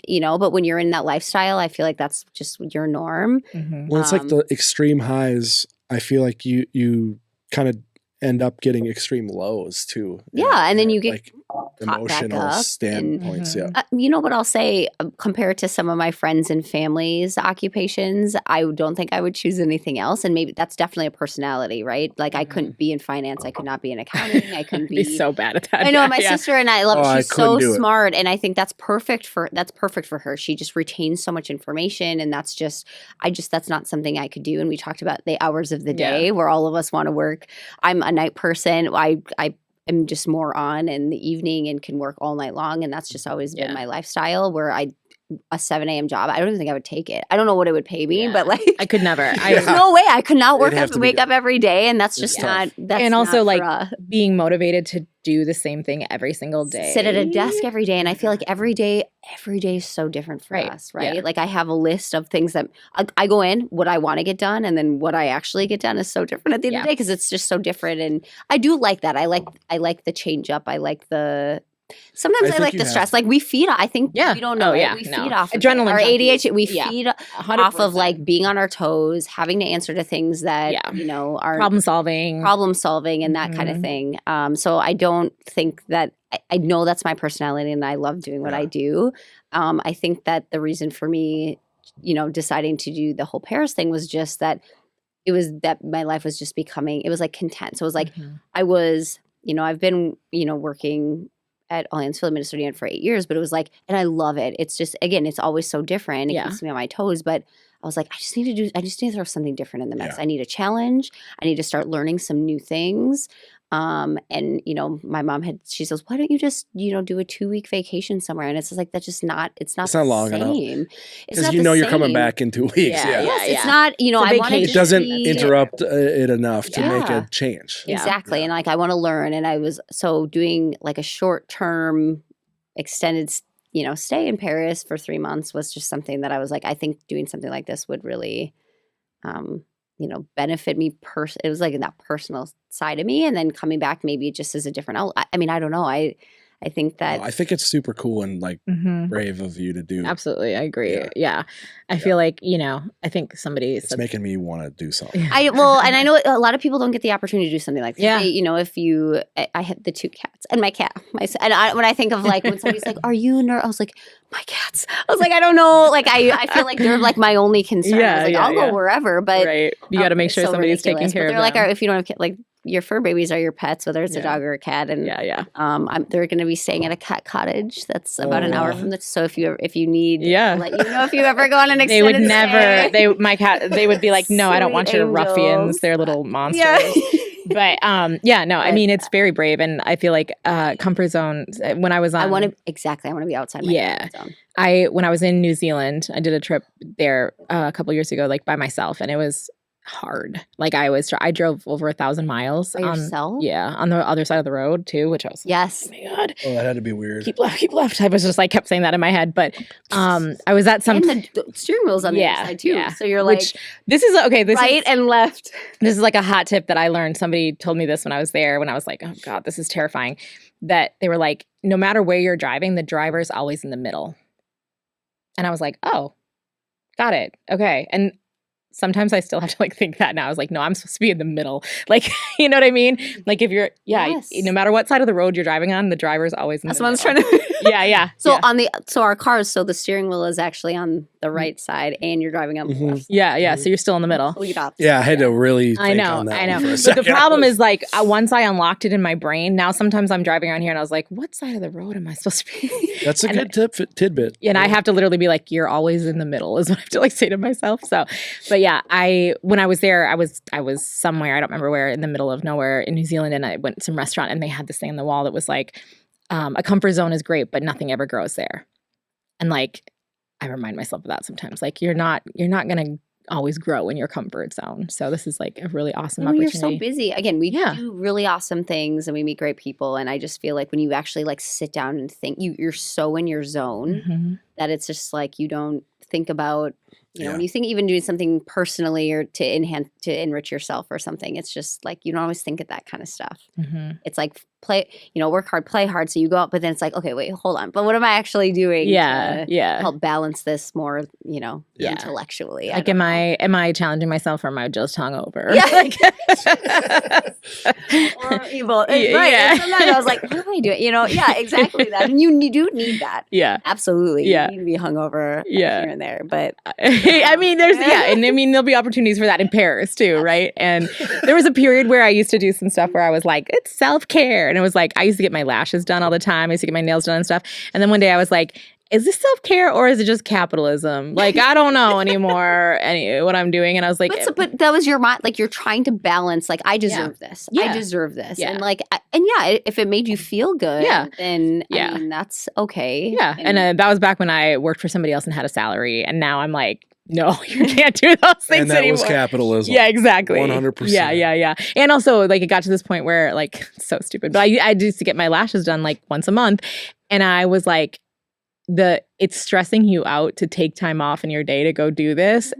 normal. But when you're in that lifestyle, I feel like that's just your norm. Well, it's like the extreme highs. I feel like you kind of end up getting extreme lows too. And then you get like emotional standpoints. What I'll say, compared to some of my friends and family's occupations, I don't think I would choose anything else. And maybe that's definitely a personality, right? Like I couldn't be in finance. I could not be in accounting. I couldn't be so bad at that. I know my sister and I love her. She's so smart. And I think that's perfect for her. She just retains so much information. And that's not something I could do. And we talked about the hours of the day where all of us want to work. I'm a night person. I am just more on in the evening and can work all night long. And that's just always been my lifestyle, where a 7 a.m. job, I don't even think I would take it. I don't know what it would pay me, but like I could never. There's no way I could not wake up every day, and that's just not. That's and also not like being motivated to do the same thing every single day. Sit at a desk every day, and I feel like every day is so different for us, right? Like I have a list of things that I go in, what I want to get done, and then what I actually get done is so different at the end of the day, because it's just so different. And I do like that. I like the change up. I like the. Sometimes I like the stress. Like we feed. I think we don't know. We feed off of adrenaline. Our ADHD. We feed 100%. Off of like being on our toes, having to answer to things that are problem solving, and that kind of thing. So I don't think that. I know that's my personality, and I love doing what I do. I think that the reason for me, deciding to do the whole Paris thing was just that it was that my life was just becoming. It was like content. So it was like I was. I've been working at Allianz Field Minnesota for 8 years, but it was like, and I love it. It's just, again, it's always so different. It keeps me on my toes, but I was like, I just need to throw something different in the mix. I need a challenge. I need to start learning some new things. And my mom she says, why don't you just, do a 2-week vacation somewhere? And it's just like, that's just not, it's not long enough. It's Because not you're coming back in 2 weeks. Yeah. Yes, it's not, I want it doesn't interrupt it enough to make a change. Exactly. And like, I want to learn. And I was doing like a short-term extended, stay in Paris for 3 months was just something that I was like, I think doing something like this would really, benefit me. It was like that personal side of me. And then coming back maybe just as a different, I mean, I don't know. I think that I think it's super cool and like brave of you to do. Absolutely. I agree. Yeah. I feel like, I think it's making me want to do something. And I know a lot of people don't get the opportunity to do something like this. Yeah. I had the 2 cats and my cat, when I think of like, when somebody's like, are you nervous? I was like, my cats. I was like, I don't know. Like, I feel like they're like my only concern. Yeah, I'll go wherever, but you got to make sure somebody's taking care of them. They're like, if you don't have like, your fur babies are your pets, whether it's a dog or a cat, and they're going to be staying at a cat cottage that's about an hour from so if you need, I'll let you know if you ever go on an extended they would never. stay. They would be like, no, I don't want your ruffians. They're little monsters. Yeah. But I mean, it's very brave, and I feel like comfort zone. When I was on, I want to be outside my comfort zone. When I was in New Zealand, I did a trip there a couple years ago, like by myself, and it was hard. Like I drove over 1,000 miles by yourself. On the other side of the road too, which I was yes. Like, oh my god, that had to be weird. Keep left. I was just like kept saying that in my head, but I was at some and the steering wheel's on the other side too. So you're like, this is okay. This right and left. This is like a hot tip that I learned. Somebody told me this when I was there. When I was like, oh god, this is terrifying. That they were like, no matter where you're driving, the driver's always in the middle. And I was like, oh, got it. Okay. And sometimes I still have to like think that now. I was like, no, I'm supposed to be in the middle. Like, you know what I mean? Like if you're, no matter what side of the road you're driving on, the driver's always in the middle. That's what I was trying to. Yeah. So our cars, the steering wheel is actually on the right side and you're driving on the left. Yeah. So you're still in the middle. Yeah. I had to really think on that. I know. But the problem is like once I unlocked it in my brain, now sometimes I'm driving around here and I was like, what side of the road am I supposed to be? That's a good tidbit. And I have to literally be like, you're always in the middle is what I have to like say to myself. So, but yeah, when I was there, I was somewhere, I don't remember where, in the middle of nowhere in New Zealand, and I went to some restaurant and they had this thing on the wall that was like, a comfort zone is great, but nothing ever grows there. And like, I remind myself of that sometimes. Like you're not going to always grow in your comfort zone. So this is like a really awesome opportunity. You're so busy. Again, we do really awesome things and we meet great people. And I just feel like when you actually like sit down and think, you're so in your zone that it's just like you don't think about, when you think even doing something personally or to enrich yourself or something, it's just like you don't always think of that kind of stuff. It's like work hard, play hard. So you go out, but then it's like, okay, wait, hold on. But what am I actually doing to help balance this more, intellectually? Like, am I challenging myself or am I just hungover? Yeah. Or evil. Right. And sometimes I was like, what am I doing? Yeah, exactly that. And you do need that. Yeah. Absolutely. Yeah. You need to be hungover here and there. But I mean, there'll be opportunities for that in Paris too, right? And there was a period where I used to do some stuff where I was like, it's self-care. And it was like, I used to get my lashes done all the time. I used to get my nails done and stuff. And then one day I was like, is this self-care or is it just capitalism? Like, I don't know anymore what I'm doing. And I was like, but that was your mind. Like, you're trying to balance, like, I deserve this. I deserve this. Yeah. And like, if it made you feel good, then I mean, that's okay. Yeah. And that was back when I worked for somebody else and had a salary. And now I'm like, no, you can't do those things and that anymore. was capitalism. Yeah, exactly. 100%. Yeah. And also, like, it got to this point where, like, it's so stupid. But I used to get my lashes done, like, once a month. And I was like, it's stressing you out to take time off in your day to go do this.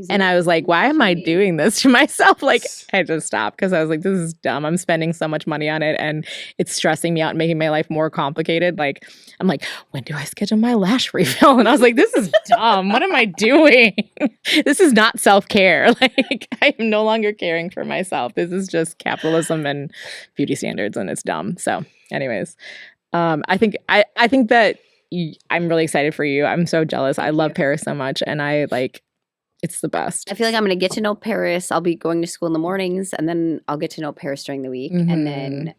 And I was like, why am I doing this to myself? Like, I just stopped because I was like, this is dumb. I'm spending so much money on it and it's stressing me out and making my life more complicated. Like, I'm like, when do I schedule my lash refill? And I was like, this is dumb. What am I doing? This is not self-care. Like, I am no longer caring for myself. This is just capitalism and beauty standards, and it's dumb. So anyways, I think that I'm really excited for you. I'm so jealous. I love Paris so much, and it's the best. I feel like I'm going to get to know Paris. I'll be going to school in the mornings, and then I'll get to know Paris during the week. And then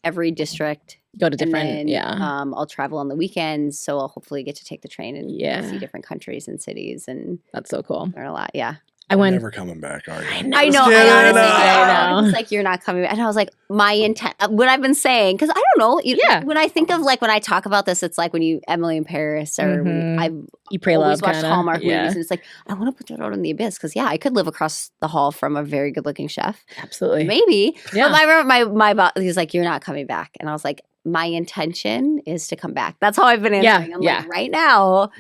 every district, go to different, I'll travel on the weekends, so I'll hopefully get to take the train and see different countries and cities. And that's so cool. Learn a lot, yeah. I'm never coming back, are you? I know. I honestly, like, you're not coming back. And I was like, my intent, what I've been saying, because I don't know. When I think of like, when I talk about this, it's like when Emily in Paris or when You Pray always Love watched kinda. Hallmark movies. And it's like, I want to put that out in the abyss because, I could live across the hall from a very good looking chef. Absolutely. Maybe. Yeah. But I remember my boss, he's like, you're not coming back. And I was like, my intention is to come back. That's how I've been answering. I'm like, right now,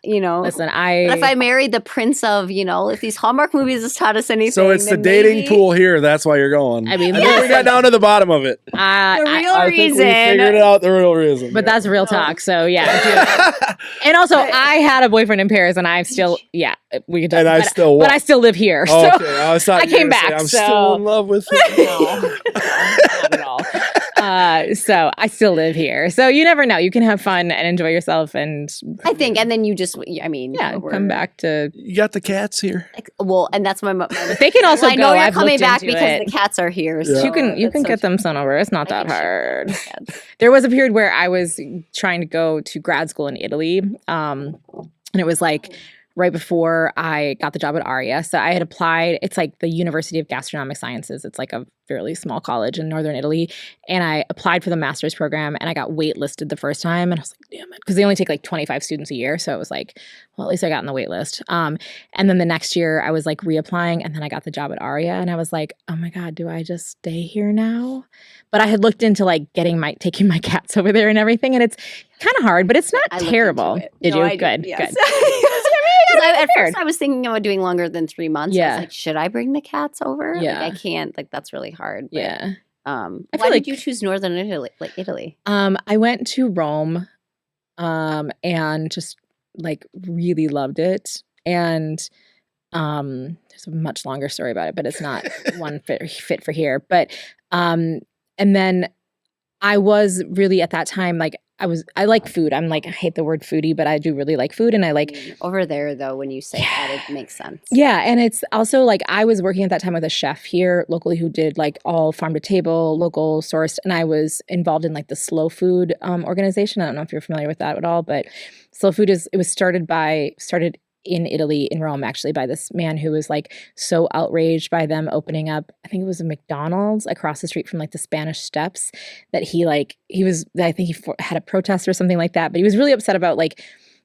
Listen, if I married the prince of, if these Hallmark movies has taught us anything. So it's the dating pool here. That's why you're going. I mean, I think we got down to the bottom of it. The real I reason. think we figured it out, the real reason. But that's real talk. So yeah. And also, I had a boyfriend in Paris, and I've still, we could talk. And I still, but I still live here. So okay. I came back. I'm still in love with you. Not at all. So I still live here. So you never know. You can have fun and enjoy yourself, and I think, and then you just, come back to. You got the cats here. And that's my. They can also I know go. you're I've coming back into because it. the cats are here. Yeah. So You can get them sent over. It's not that hard. There was a period where I was trying to go to grad school in Italy, and it was like right before I got the job at ARIA. So I had applied. It's like the University of Gastronomic Sciences. It's like a fairly small college in northern Italy. And I applied for the master's program, and I got waitlisted the first time. And I was like, damn it. Because they only take like 25 students a year. So it was like, well, at least I got on the wait list. And then the next year I was like reapplying, and then I got the job at ARIA. And I was like, oh my God, do I just stay here now? But I had looked into like taking my cats over there and everything. And it's kind of hard, but it's not terrible. Did you? Good. Yes. Good. At first I was thinking about doing longer than 3 months. I was like, should I bring the cats over? Yeah. Like, I can't. Like, that's really hard. But, Yeah. Why did you choose northern Italy? Italy? I went to Rome, and just like really loved it. And there's a much longer story about it, but it's not one fit for here. But and then I was really at that time like I like food. I'm like, I hate the word foodie, but I do really like food. And I like over there though, when you say that, it makes sense. Yeah. And it's also like, I was working at that time with a chef here locally who did like all farm to table, local sourced. And I was involved in like the slow food organization. I don't know if you're familiar with that at all, but slow food was started in Italy, in Rome, actually, by this man who was like so outraged by them opening up, I think it was a McDonald's across the street from like the Spanish Steps, that he had a protest or something like that. But he was really upset about like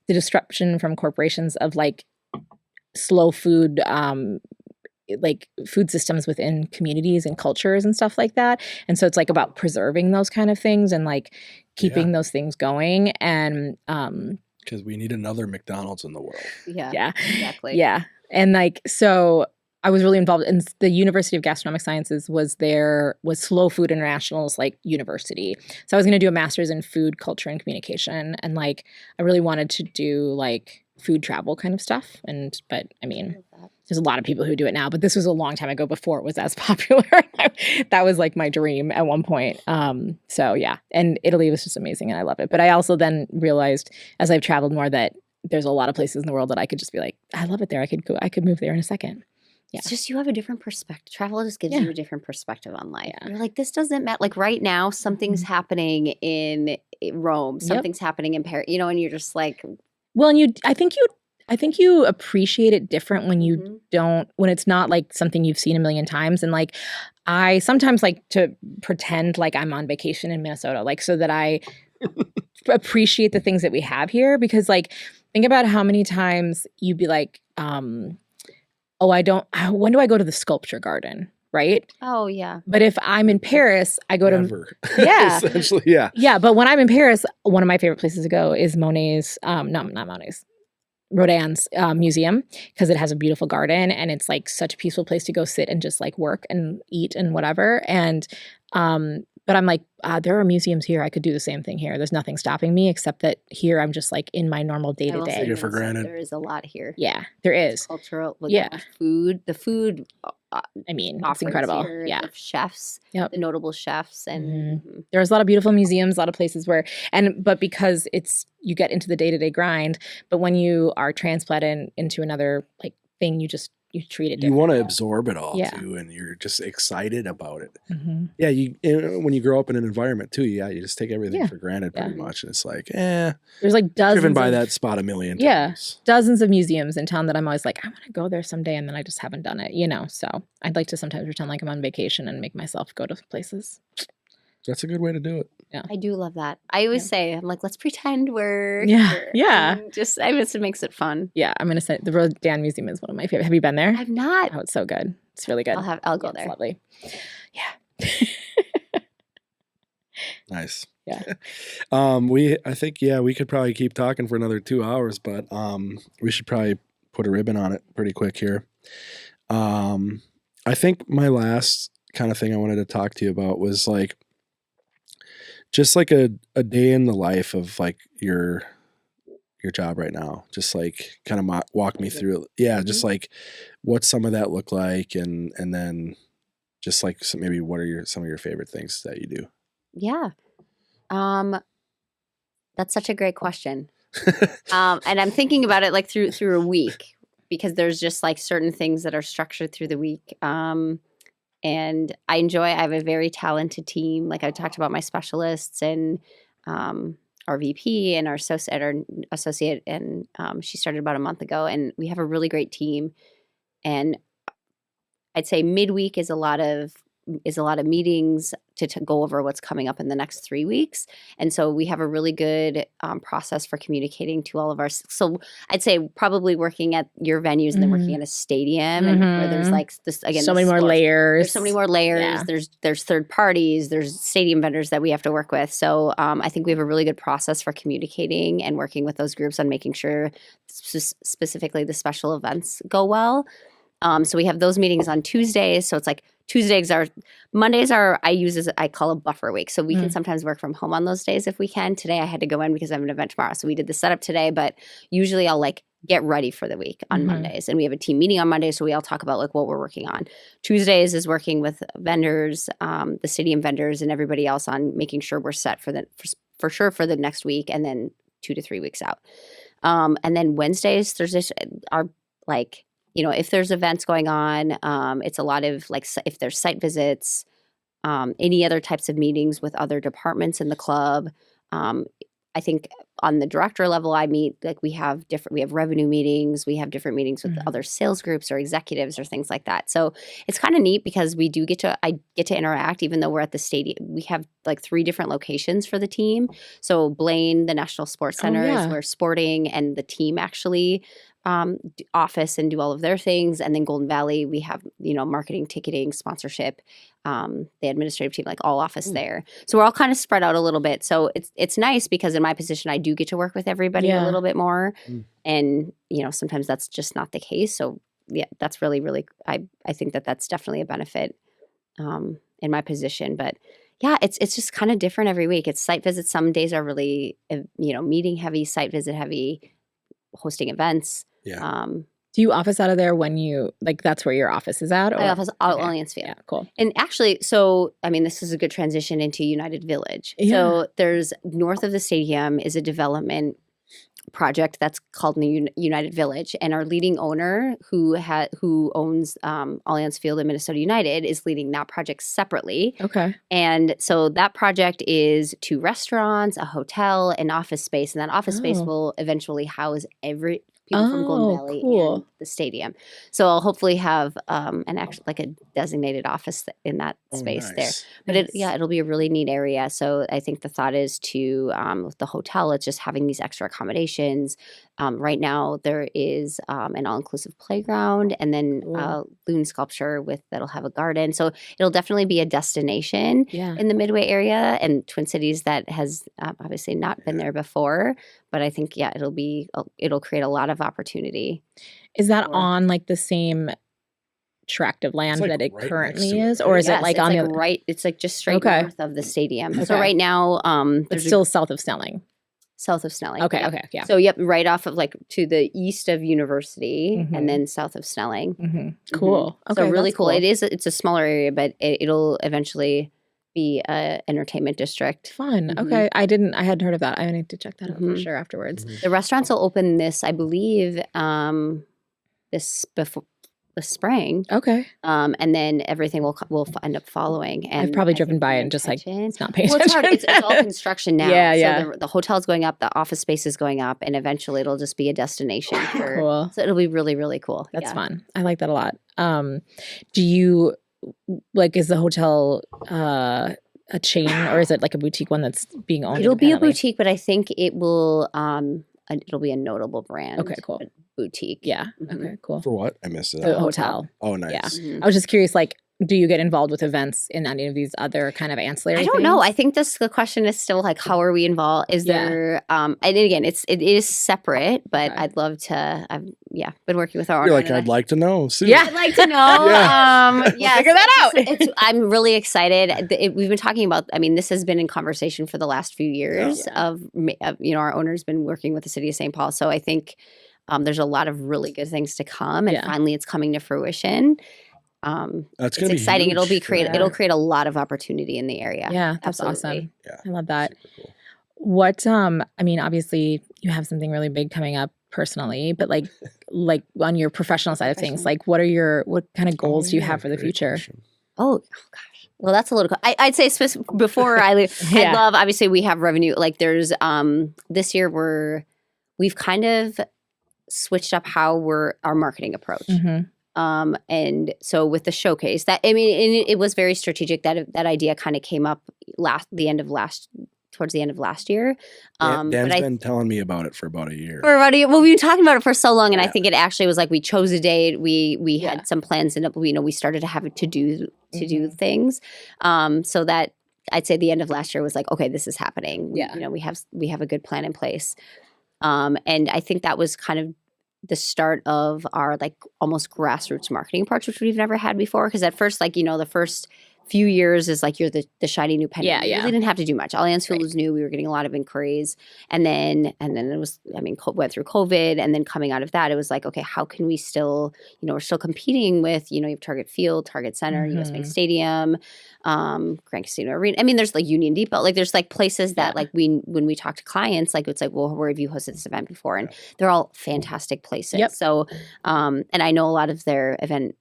the disruption from corporations of like slow food, like food systems within communities and cultures and stuff like that. And so it's like about preserving those kind of things and like keeping those things going. And, because we need another McDonald's in the world. Yeah, exactly. Yeah. And like, so I was really involved in the University of Gastronomic Sciences was Slow Food International's like university. So I was going to do a master's in food, culture, and communication. And like, I really wanted to do like food travel kind of stuff. But I mean, there's a lot of people who do it now, but this was a long time ago before it was as popular. That was like my dream at one point. So yeah, and Italy was just amazing and I love it. But I also then realized as I've traveled more that there's a lot of places in the world that I could just be like, I love it there. I could move there in a second. Yeah. It's just you have a different perspective. Travel just gives you a different perspective on life. Yeah. You're like, this doesn't matter. Like right now, something's happening in Rome, something's happening in Paris, and you're just like, well, and I think you appreciate it different when you when it's not like something you've seen a million times. And like, I sometimes like to pretend like I'm on vacation in Minnesota, like so that I appreciate the things that we have here. Because like, think about how many times you'd be like, when do I go to the sculpture garden? Right? Oh, yeah. But if I'm in Paris, I go Never. to... Yeah. Essentially, yeah. Yeah, but when I'm in Paris, one of my favorite places to go is Monet's... not Monet's. Rodin's museum, because it has a beautiful garden and it's like such a peaceful place to go sit and just like work and eat and whatever. And but I'm like, there are museums here. I could do the same thing here. There's nothing stopping me except that here I'm just like in my normal day to day. Take it for granted. There is a lot here. Yeah, there is. Cultural, the food. I mean, it's incredible. Here, yeah, the chefs, the notable chefs, and there's a lot of beautiful museums, a lot of places where, but because you get into the day-to-day grind, but when you are transplanted into another like thing, you just you treat it You want to differently. absorb it all Yeah. too, and you're just excited about it. Mhm. Yeah, when you grow up in an environment too, you just take everything Yeah. for granted pretty Yeah. much, and it's like, There's like dozens driven by of, that spot a million yeah, times. dozens of museums in town that I'm always like, I want to go there someday, and then I just haven't done it, so I'd like to sometimes pretend like I'm on vacation and make myself go to places. That's a good way to do it. Yeah. I do love that. I always say, I'm like, let's pretend we're Yeah. here. Yeah. And I guess it makes it fun. Yeah, I'm gonna say the Rodan Museum is one of my favorite. Have you been there? I've not. Oh, it's so good. It's really good. I'll go Yeah, there. It's lovely. Yeah. Nice. Yeah. I think we could probably keep talking for another 2 hours, but we should probably put a ribbon on it pretty quick here. I think my last kind of thing I wanted to talk to you about was like just like a day in the life of like your job right now. Just like kind of walk me through it. Yeah, just like what some of that look like, and then just like maybe what are some of your favorite things that you do? Yeah. That's such a great question. And I'm thinking about it like through a week, because there's just like certain things that are structured through the week. And I have a very talented team. Like I talked about my specialists and our VP and our associate, and she started about a month ago, and we have a really great team. And I'd say midweek is a lot of meetings to go over what's coming up in the next 3 weeks. And so we have a really good process for communicating to all of our. So I'd say probably working at your venues and then working at a stadium, and where there's like this again, so many more layers. There's so many more layers. Yeah. There's third parties. There's stadium vendors that we have to work with. So I think we have a really good process for communicating and working with those groups on making sure specifically the special events go well. So we have those meetings on Tuesdays. So it's like Mondays I call a buffer week. So we can sometimes work from home on those days if we can. Today I had to go in because I have an event tomorrow. So we did the setup today, but usually I'll like get ready for the week on Mondays. And we have a team meeting on Monday. So we all talk about like what we're working on. Tuesdays is working with vendors, the stadium vendors and everybody else on making sure we're set for the next week, and then 2 to 3 weeks out. And then Wednesdays, Thursdays are like, if there's events going on, it's a lot of like if there's site visits, any other types of meetings with other departments in the club. I think on the director level, I meet like we have revenue meetings, we have different meetings with other sales groups or executives or things like that. So it's kind of neat because I get to interact, even though we're at the stadium. We have like 3 different locations for the team. So Blaine, the National Sports Center, is where sporting and the team actually office and do all of their things. And then Golden Valley, we have, marketing, ticketing, sponsorship, the administrative team, like all office there. So we're all kind of spread out a little bit. So it's nice because in my position, I do get to work with everybody a little bit more. And, sometimes that's just not the case. So yeah, that's really, really, I think that's definitely a benefit in my position. But yeah, it's just kind of different every week. It's site visits. Some days are really, meeting heavy, site visit heavy, hosting events. Yeah. Do you office out of there when you that's where your office is at? Or? My office at Allianz Field. Yeah, cool. And actually, this is a good transition into United Village. Yeah. So there's north of the stadium is a development project that's called United Village, and our leading owner who owns Allianz Field and Minnesota United is leading that project separately. Okay. And so that project is 2 restaurants, a hotel, an office space, and that office space will eventually house people from Golden Valley and the stadium. So I'll hopefully have a designated office in that space there. But it'll be a really neat area. So I think the thought is to with the hotel, it's just having these extra accommodations. Right now there is an all-inclusive playground, and then loon sculpture that'll have a garden. So it'll definitely be a destination in the Midway area and Twin Cities that has obviously not been there before. But I think it'll create a lot of opportunity. Is that on like the same tract of land that it currently is, or is it like on the right? It's like just straight north of the stadium. Okay. So right now, it's still south of Snelling. South of Snelling. Okay. Yeah. So right off of like to the east of University, and then south of Snelling. Cool. Okay. So really cool. It's a smaller area, but it'll eventually be a entertainment district. Fun. Okay. I hadn't heard of that. I need to check that out for sure afterwards. The restaurants will open I believe, this the spring. Okay. And then everything will end up following. And I've probably I driven think by the and just like intention- it's not paying Well, it's attention. hard. It's all construction now. Yeah, so yeah. The hotel's going up, the office space is going up, and eventually it'll just be a destination. Cool. So it'll be really, really cool. That's fun. I like that a lot. Do you like? Is the hotel a chain or is it like a boutique one that's being owned? It'll be a independently? boutique, but I think it will. It'll be a notable brand. Okay, cool. but boutique. Yeah. Mhm. Okay. Cool. For what? I missed it. The hotel. Oh, nice. Yeah. Mhm. I was just curious. Like, do you get involved with events in any of these other kind of ancillary? I don't know. things? I think the question is still like, how are we involved? Is Yeah. there? And again, it is separate, but Okay. I'd love to. I've been working with our. You're owner like, and I'd like to know. Soon. Yeah. I'd like to know. Yeah. Yeah, figure that out. I'm really excited. We've been talking about. I mean, this has been in conversation for the last few years. Of our owner's been working with the city of St. Paul, so I think there's a lot of really good things to come, and Yeah. finally, it's coming to fruition. That's It's gonna be exciting. huge. It'll create a lot of opportunity in the area. Yeah, that's Absolutely. awesome. Yeah. I love that. Super cool. What I mean, obviously you have something really big coming up personally, but like on your professional side of things, like what kind of goals do you have for the Great future? question. Oh gosh. Well, that's a little. I'd say before I leave, Yeah. I love. Obviously, we have revenue. Like there's this year we've kind of switched up how our marketing approach. Mhm. And so with the showcase, it was very strategic. That idea kind of came up towards the end of last year. Dan's but been telling me about it for about a year. we've been talking about it for so long, and I Yeah. think it actually was like we chose a date. We Yeah. had some plans, and we started to have to do Mhm. things. So that I'd say the end of last year was like, okay, this is happening. Yeah. We have a good plan in place. And I think that was kind of the start of our like almost grassroots marketing approach, which we've never had before. Because at first, like, the first few years is like you're the shiny new penny. Yeah, We yeah. really didn't have to do much. Allianz Field Right. was new. We were getting a lot of inquiries. And then it was, went through COVID. And then coming out of that, it was like, okay, how can we still, we're still competing with, you have Target Field, Target Center, US Bank Mhm. Stadium, Grand Casino Arena. I mean, there's like Union Depot. Like there's like places that like when we talk to clients, like it's like, well, where have you hosted this event before? And they're all fantastic places. Yep. So, and I know a lot of their event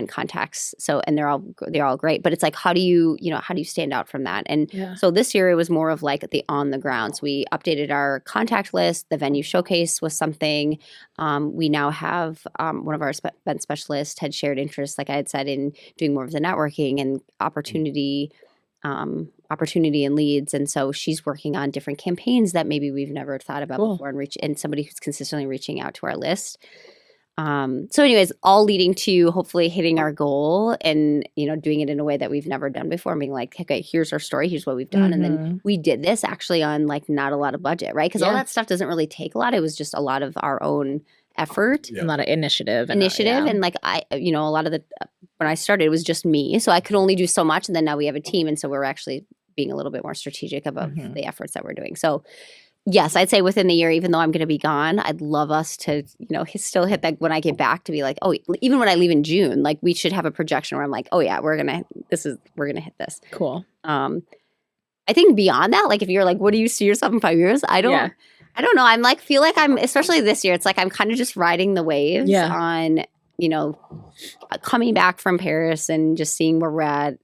contacts. So, and they're all great, but it's like, how do you stand out from that? And Yeah. so this year it was more of like the on the ground. So we updated our contact list. The venue showcase was something. We now have one of our event specialists had shared interest, like I had said, in doing more of the networking and opportunity and leads. And so she's working on different campaigns that maybe we've never thought about Cool. before, and somebody who's consistently reaching out to our list. So anyways, all leading to hopefully hitting our goal and, doing it in a way that we've never done before and being like, okay, here's our story. Here's what we've done. And then we did this actually on like not a lot of budget, right? Because all Yeah. that stuff doesn't really take a lot. It was just a lot of our own effort. Yeah. A lot of initiative. And yeah. like a lot of the when I started it was just me, so I could only do so much, and then now we have a team, and so we're actually being a little bit more strategic about Mhm. the efforts that we're doing. So yes, I'd say within the year, even though I'm going to be gone, I'd love us to still hit that when I get back, to be like, oh, even when I leave in June, like we should have a projection where I'm like, oh yeah, we're gonna hit this. Cool. I think beyond that, like if you're like, what do you see yourself in 5 years? I don't know. I'm like, feel like I'm, especially this year, it's like I'm kind of just riding the waves on, coming back from Paris and just seeing where we're at,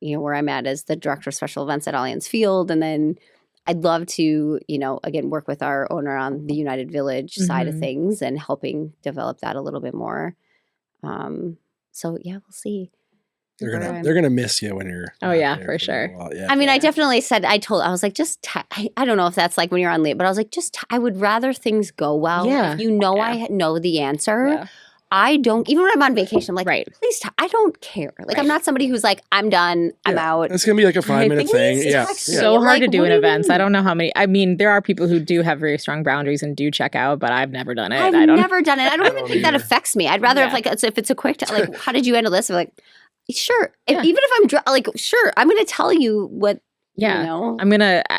where I'm at as the director of special events at Allianz Field. And then I'd love to, again, work with our owner on the United Village side of Mhm. things and helping develop that a little bit more. So yeah, we'll see. They're Where I'm- gonna miss you when you're. Oh, not yeah, there for a sure. while. Yeah. I mean, I Yeah. definitely said, I was like, I don't know if that's like when you're on leave, but I was like, I would rather things go well. Yeah. If Yeah. I know the answer. Yeah. I don't, even when I'm on vacation, I'm like, Right. please, I don't care. Like, I'm not somebody who's like, I'm done, I'm Yeah. out. It's gonna be like a 5-minute think thing. it's Yeah. actually- yeah. So hard Like, to do what in do you events. I mean? don't know how many. I mean, there are people who do have very strong boundaries and do check out, but I've never done it. I've I don't. never done it. I don't even don't think that either. affects me. I'd rather Yeah. if like, if it's a quick, like, how did you handle this? I'm like, sure. Yeah. Even if I'm like, sure, I'm going to tell you what, Yeah.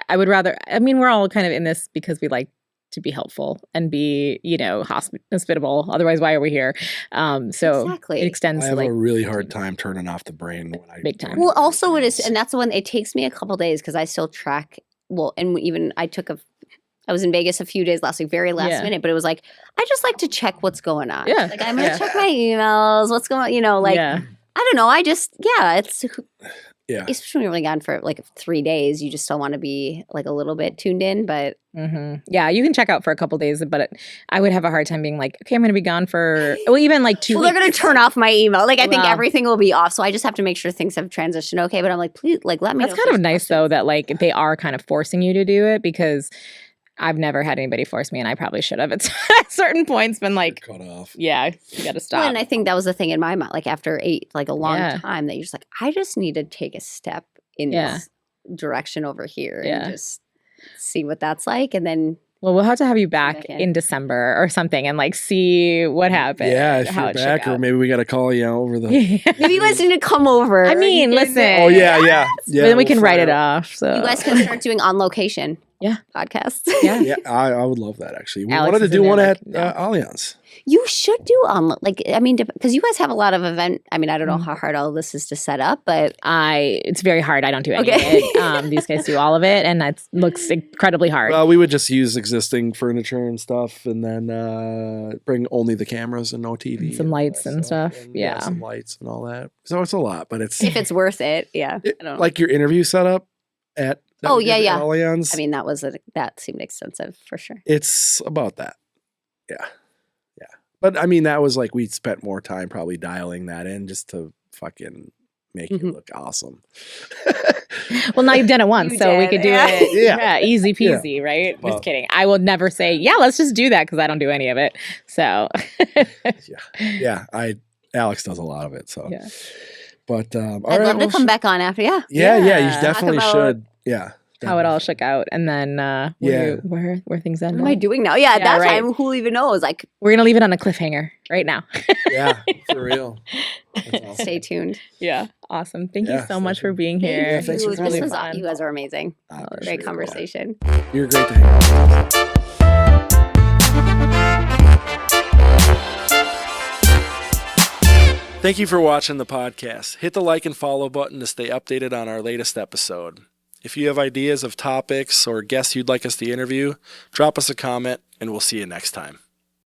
I would rather. I mean, we're all kind of in this because we like to be helpful and be, hospitable. Otherwise, why are we here? So Exactly. it extends I to have like a really hard time turning off the brain when I Big time. Well, also it is, and that's the one. It takes me a couple days because I still track. Well, and even I took I was in Vegas a few days last week, very last minute, but it was like, I just like to check what's going on. Yeah. Like, I'm going to check my emails, what's going on, you know, like, I don't know. Especially when you're only gone for like 3 days, you just still want to be like a little bit tuned in, but. Yeah, you can check out for a couple days, but I would have a hard time being like, okay, I'm going to be gone for, even like 2 weeks. Well, they're going to turn off my email. Like, I think everything will be off. So I just have to make sure things have transitioned okay. But I'm like, please, like, let me know. That's kind of nice though, that like they are kind of forcing you to do it, because I've never had anybody force me, and I probably should have at certain points been like, cut off. Yeah, you got to stop. Well, and I think that was the thing in my mind, like after a long time, that you're just like, I just need to take a step in this direction over here and just see what that's like. And then. Well, we'll have to have you back in December or something and like see what happened. Yeah, if you're back, or maybe we got to call you over the. Maybe you guys need to come over. I mean, listen. Oh yeah. But then we can write it off. So you guys can start doing on location. Podcasts. Yeah, I would love that actually. We wanted to do one at Allianz. You should do because you guys have a lot of event. I mean, I don't know how hard all this is to set up, but it's very hard. I don't do any of it. These guys do all of it, and that looks incredibly hard. Well, we would just use existing furniture and stuff, and then bring only the cameras and no TV, and some lights and stuff. And, some lights and all that. So it's a lot, but it's if it's worth it. Yeah, I don't know. Like your interview setup at. Allianz. I mean, that seemed expensive for sure. It's about that. Yeah. But I mean, that was like we spent more time probably dialing that in just to fucking make it look awesome. Well, now you've done it once, we could do it. Yeah, easy peasy, right? Well, just kidding. I will never say, let's just do that, because I don't do any of it. So. Alex does a lot of it. So. Yeah. But I'd love to come back on after. Yeah, you definitely should. Yeah. How it all shook out, and then where things end. What am I doing now? Yeah, at that time, who even knows? Like, we're gonna leave it on a cliffhanger right now. Yeah, for real. Awesome. Stay tuned. Yeah, awesome. Thank you so much for being here. Yeah, thanks for really fun. You guys are amazing. Great conversation. You're great to hang out with. Thank you for watching the podcast. Hit the like and follow button to stay updated on our latest episode. If you have ideas of topics or guests you'd like us to interview, drop us a comment, and we'll see you next time.